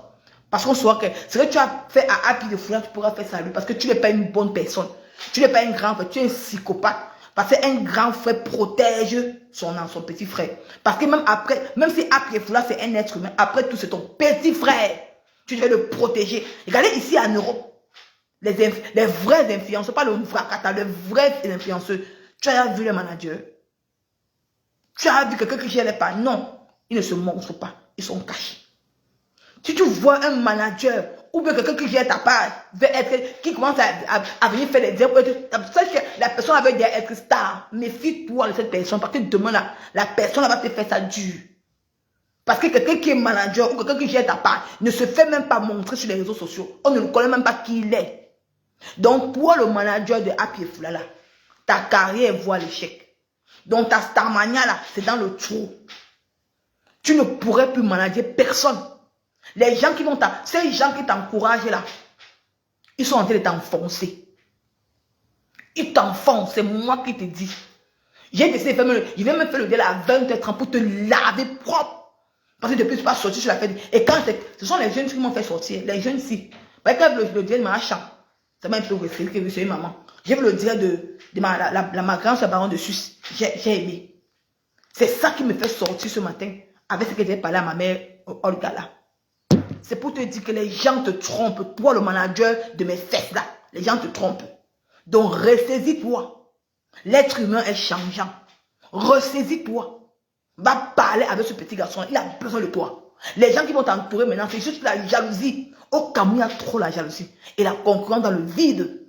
Parce qu'on saura que ce que tu as fait à Happy de Foula, tu pourras faire ça à lui. Parce que tu n'es pas une bonne personne. Tu n'es pas un grand frère, tu es un psychopathe. Parce qu'un grand frère protège son petit frère. Parce que même après, même si Apiefoula c'est un être humain, après tout c'est ton petit frère. Tu devais le protéger. Regardez ici en Europe, les vrais influenceurs, pas le fracata, les vrais influenceurs. Tu as vu les managers? Tu as vu quelqu'un qui gère les pas? Non, ils ne se montrent pas, ils sont cachés. Si tu vois un manager ou bien quelqu'un qui gère ta page, qui commence à venir faire des directs, sache que la personne veut dire être star. Méfie-toi de cette personne parce que demain, la personne va te faire ça dur. Parce que quelqu'un qui est manager ou quelqu'un qui gère ta page ne se fait même pas montrer sur les réseaux sociaux. On ne le connaît même pas qui il est. Donc, toi, le manager de Apiefoula, là, ta carrière voit l'échec. Donc, ta Starmania, là, c'est dans le trou. Tu ne pourrais plus manager personne. Les gens qui vont ces gens qui t'encouragent là, ils sont en train de t'enfoncer. Ils t'enfoncent, c'est moi qui te dis. J'ai décidé de faire je vais me faire le délai à 20h30 pour te laver propre. Parce que depuis, je ne suis pas sorti sur la fête. Et quand ce sont les jeunes qui m'ont fait sortir, les jeunes si. Parce que le délai de ma chambre, ça m'a un peu refait que c'est maman. J'ai vu le délai de ma grande soeur baron de Suisse. J'ai aimé. C'est ça qui me fait sortir ce matin avec ce que j'ai parlé à ma mère Olga là. C'est pour te dire que les gens te trompent. Toi, le manager de mes fesses là, les gens te trompent. Donc, ressaisis-toi. L'être humain est changeant. Ressaisis-toi. Va parler avec ce petit garçon. Il a besoin de toi. Les gens qui vont t'entourer maintenant, c'est juste la jalousie. Au Cameroun, il y a trop la jalousie. Et la concurrence dans le vide.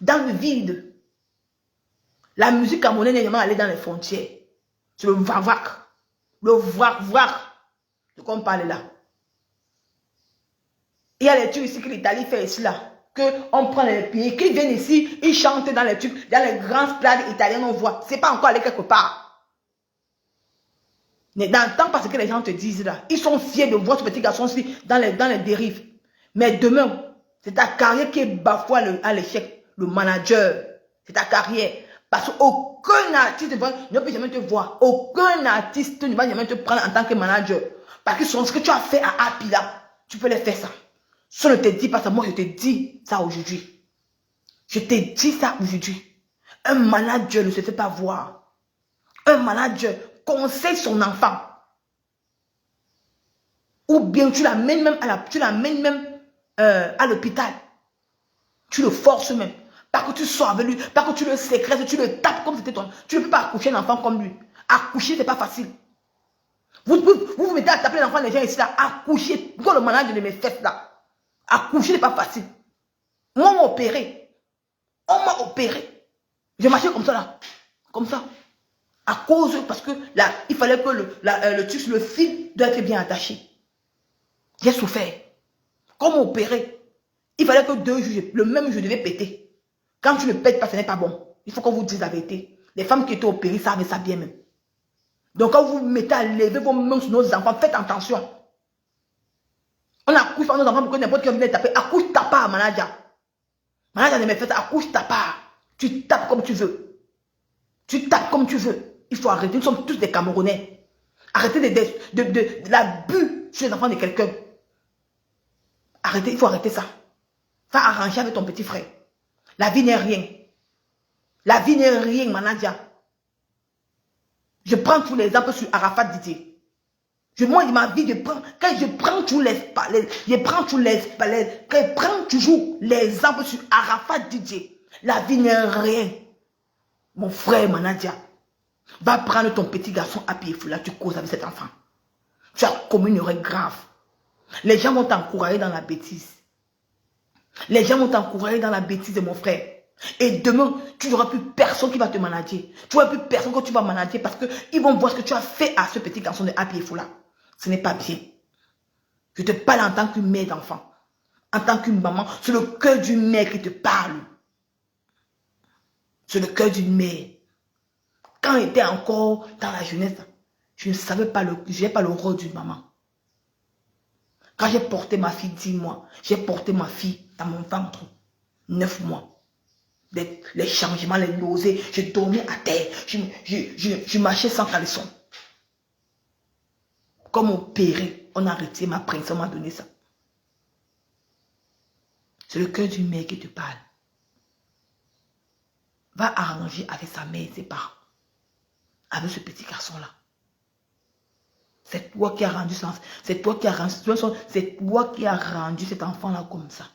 Dans le vide. La musique camerounaise n'est jamais allée dans les frontières. C'est le vavac. Le vrac. De quoi on parle là? Il y a les trucs ici que l'Italie fait ici là. On prend les pays, qui viennent ici, ils chantent dans les trucs, dans les grands stades italiens, on voit. C'est pas encore allé quelque part. Mais dans le temps, parce que les gens te disent là, ils sont fiers de voir ce petit garçon-ci dans les dérives. Mais demain, c'est ta carrière qui est bafouée à l'échec. Le manager, c'est ta carrière. Parce qu'aucun artiste ne peut jamais te voir. Aucun artiste ne va jamais te prendre en tant que manager. Parce que ce que tu as fait à Happy là, tu peux les faire ça. Ça ne te dit pas ça, moi je te dis ça aujourd'hui. Je te dis ça aujourd'hui. Un manager ne se fait pas voir. Un manager conseille son enfant. Ou bien tu l'amènes même à l'hôpital. Tu le forces même. Pas que tu sois avec lui, pas que tu le sécrètes, tu le tapes comme c'était ton. Tu ne peux pas accoucher un enfant comme lui. Accoucher, c'est pas facile. Vous mettez à taper l'enfant des gens ici là. Accoucher. Pourquoi le manager de mes fesses là? Accoucher n'est pas facile. Moi, on m'a opéré. On m'a opéré. J'ai marché comme ça là. Comme ça. À cause, parce que là, il fallait que le fil doit être bien attaché. J'ai souffert. Comme opéré. Il fallait que 2 jours, le même jour, je devais péter. Quand tu ne pètes pas, ce n'est pas bon. Il faut qu'on vous dise la vérité. Les femmes qui étaient opérées savent ça bien même. Donc quand vous mettez à lever vos mains sur nos enfants, faites attention. On accouche par nos enfants pour que n'importe qui vienne taper. Accouche ta part, manager. Manager de mes fêtes, accouche ta part. Tu tapes comme tu veux. Tu tapes comme tu veux. Il faut arrêter. Nous sommes tous des Camerounais. Arrêtez de l'abus sur les enfants de quelqu'un. Arrêtez, il faut arrêter ça. Va arranger avec ton petit frère. La vie n'est rien. La vie n'est rien, manager. Je prends tous les exemples sur Arafat Didier. Moi, ma vie, quand je prends tous les palais, quand je prends toujours les exemples sur Arafat Didier, la vie n'est rien. Mon frère manager, va prendre ton petit garçon à pied fou, là, tu causes avec cet enfant. Tu as commis une erreur grave. Les gens vont t'encourager dans la bêtise. Les gens vont t'encourager dans la bêtise de mon frère. Et demain, tu n'auras plus personne qui va te manager. Tu n'auras plus personne que tu vas manager parce qu'ils vont voir ce que tu as fait à ce petit garçon de Happy Fou là. Ce n'est pas bien. Je te parle en tant qu'une mère d'enfant. En tant qu'une maman. C'est le cœur d'une mère qui te parle. C'est le cœur d'une mère. Quand j'étais encore dans la jeunesse, je ne savais pas le rôle d'une maman. Quand j'ai porté ma fille 10 mois, j'ai porté ma fille dans mon ventre 9 mois. Les changements, les nausées, je dormais à terre, je marchais sans caleçon. Comme opéré, on a retiré ma princesse, on m'a donné ça. C'est le cœur d'une mère qui te parle. va arranger avec sa mère et ses parents. Avec ce petit garçon-là. C'est toi qui as rendu ça. C'est toi qui as rendu cet enfant-là comme ça.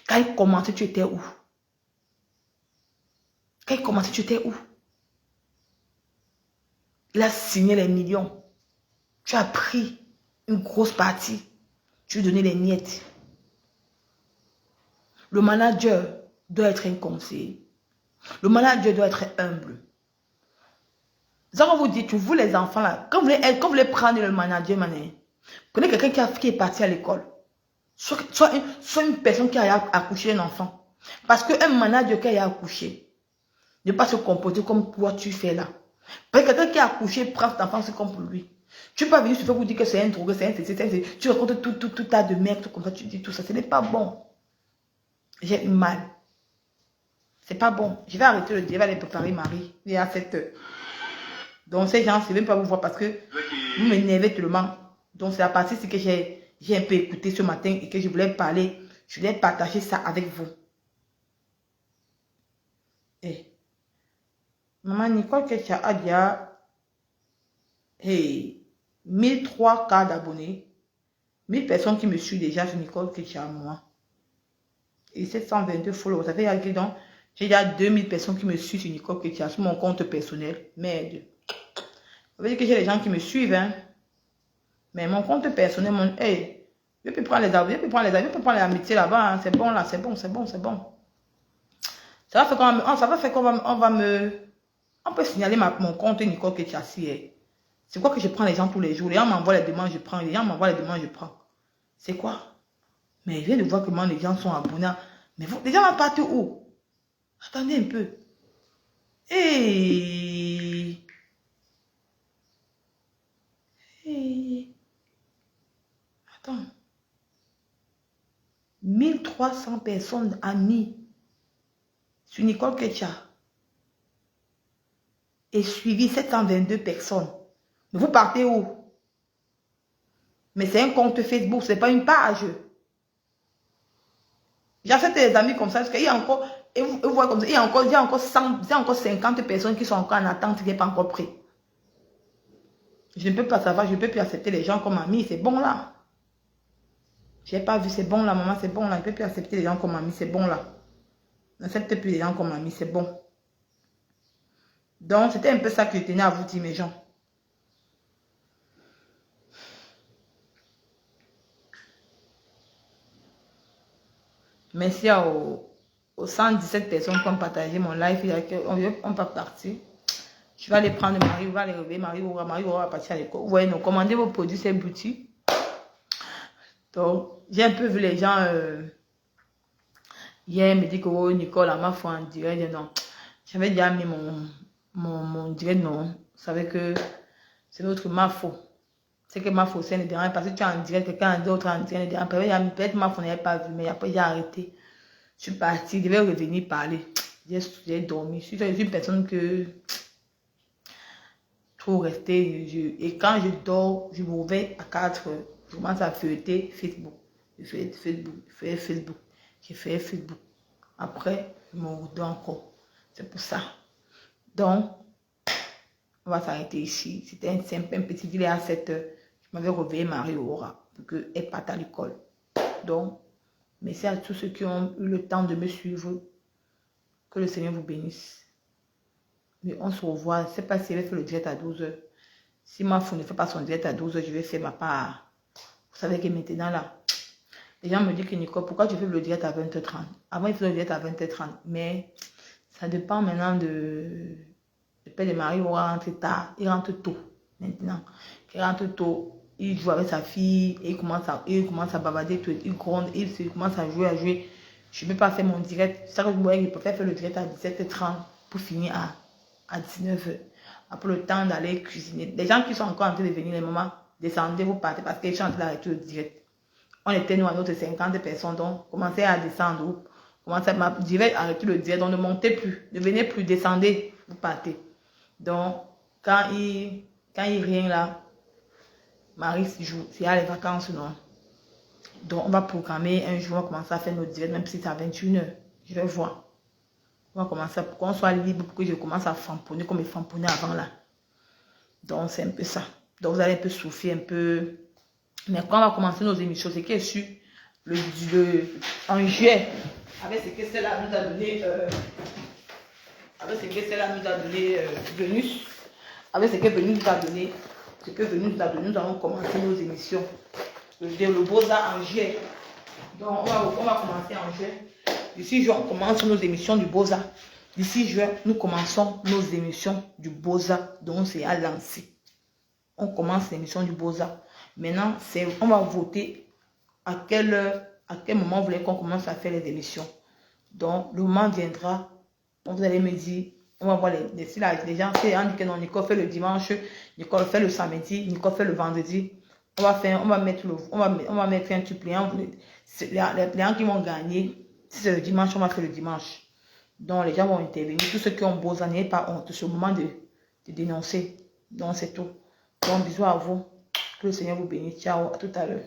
Quand il commençait, tu étais où? Quand il commençait, tu étais où? Il a signé les millions. Tu as pris une grosse partie. Tu lui donnais les miettes. Le manager doit être un conseiller. Le manager doit être humble. Ça, on vous dit, vous les enfants là, quand vous voulez prendre le manager, prenez quelqu'un qui est parti à l'école. Soit une personne qui a accouché un enfant. Parce qu'un manager qui a accouché ne peut pas se comporter comme toi tu fais là. Parce que quelqu'un qui a accouché prend cet enfant, c'est comme pour lui. Tu peux pas venir sur Facebook vous dire que c'est un drogué, c'est un... Tu racontes tout tas de merde, tout comme ça, tu dis tout ça. Ce n'est pas bon. J'ai eu mal. C'est pas bon. Je vais arrêter le dire, je vais aller préparer Marie. Il est à 7 heures. Donc ces gens, je ne vais même pas vous voir parce que vous m'énervez tellement. Donc c'est la partie que j'ai un peu écouté ce matin et que je voulais parler. Je voulais partager ça avec vous. Et maman Nicole Ketcha a déjà 1003 cas d'abonnés. 1000 personnes qui me suivent déjà sur Nicole Ketcha, moi. Et 722 followers. Ça fait que donc j'ai déjà 2000 personnes qui me suivent sur Nicole Ketcha, sur mon compte personnel. Merde. Ça veut dire que j'ai des gens qui me suivent, hein. Mais mon compte personnel, je peux prendre les avis, je peux prendre l'amitié là-bas, hein. C'est bon là, c'est bon. Ça va faire on peut signaler mon compte Nicole Ketcha. C'est quoi que je prends les gens tous les jours? Les gens m'envoient les demandes, je prends. Les gens m'envoient les demandes, je prends. C'est quoi? Mais je viens de voir comment les gens sont abonnés. Mais les gens vont partir où? Attendez un peu. Attends. 1300 personnes amies sur Nicole Ketcha. Et suivi 722 personnes. Mais vous partez où? Mais c'est un compte Facebook, ce n'est pas une page. J'accepte des amis comme ça, parce qu'il y a encore, et vous voyez comme ça, il y a encore 50 personnes qui sont encore en attente, qui n'est pas encore prêt. Je ne peux pas savoir, je ne peux plus accepter les gens comme amis, c'est bon là. Je n'ai pas vu, c'est bon là, maman, c'est bon là. Je ne peux plus accepter les gens comme amis, c'est bon là. N'accepte plus les gens comme amis, c'est bon. Donc, c'était un peu ça que je tenais à vous dire, mes gens. Merci aux 117 personnes qui ont partagé mon live. On va partir. Je vais aller prendre Marie, on va aller réveiller Marie, va partir à l'école. Vous voyez, nous commandez vos produits, c'est boutique. Donc, j'ai un peu vu les gens. Hier, me dit que oh, Nicole, à ma foi, en direct, non. J'avais déjà mis mon direct, non. Vous savez que c'est notre Mafo. C'est que Mafo, c'est le dernier. Parce que tu es en direct, quelqu'un d'autre en direct. Peut-être Mafo n'avait pas vu, mais après, j'ai arrêté. Je suis partie, je devais revenir parler. J'ai dormi. Je suis une personne que trop rester. Et quand je dors, je me réveille à 4 heures. Je commence à feuilleter Facebook. Je fais Facebook. J'ai fait Facebook. Après, je me redors encore. C'est pour ça. Donc, on va s'arrêter ici. C'était un petit délai à 7 heures. Je m'avais réveillé Marie Aura pour qu'elle parte à l'école. Donc, merci à tous ceux qui ont eu le temps de me suivre. Que le Seigneur vous bénisse. Mais on se revoit. Je ne sais pas si elle va faire le direct à 12 heures. Si ma fille ne fait pas son direct à 12 heures, je vais faire ma part. Vous savez que maintenant là, les gens me disent que Nicole, pourquoi tu fais le direct à 20h30? Avant, il faisait le direct à 20h30. Mais ça dépend maintenant de... Le père de Marie rentre tard. Il rentre tôt. Maintenant. Il rentre tôt. Il joue avec sa fille. Et il commence à bavarder. Il gronde. Il commence à jouer. Je ne peux pas faire mon direct. Ça que je voyais, il peut faire le direct à 17h30 pour finir à 19h. Après le temps d'aller cuisiner. Les gens qui sont encore en train de venir, les mamans, descendez, vous partez parce qu'ils sont en train d'arrêter le direct. On était nous à notre 50 personnes, donc commencez à descendre. Commencez à direct, arrêter le direct, donc ne montez plus, ne venez plus, descendez, vous partez. Donc, quand il vient là, Marie joue, c'est à les vacances, non. Donc, on va programmer un jour, on va commencer à faire nos directs, même si c'est à 21h. Je vais voir. On va commencer pour qu'on soit libre, pour que je commence à famponner comme je famponnais avant là. Donc, c'est un peu ça. Donc, vous allez un peu souffrir, un peu. Mais quand on va commencer nos émissions, c'est qui est sûr, en juillet, avec ce que celle-là nous a donné, Venus, avec ce que Venus nous a donné, nous allons commencer nos émissions. Le Beaux-Arts en juillet. Donc, on va commencer en juillet. D'ici juin, on commence nos émissions du Beaux-Arts. D'ici juin, nous commençons nos émissions du Beaux-Arts. Donc, c'est à lancer. On commence l'émission du Beaux-Arts. Maintenant, on va voter à quel moment vous voulez qu'on commence à faire les émissions. Donc, le moment viendra. Vous allez me dire, on va voir les gens. On dit que non, Nicole fait le dimanche, Nicole fait le samedi, Nicole fait le vendredi. On va mettre un suppléant. Les gens qui vont gagner, si c'est le dimanche, on va faire le dimanche. Donc, les gens vont intervenir. Tous ceux qui ont Beaux-Arts, n'ayez pas honte. C'est le moment de dénoncer. Donc, c'est tout. Donc, bisous à vous. Que le Seigneur vous bénisse. Ciao. À tout à l'heure.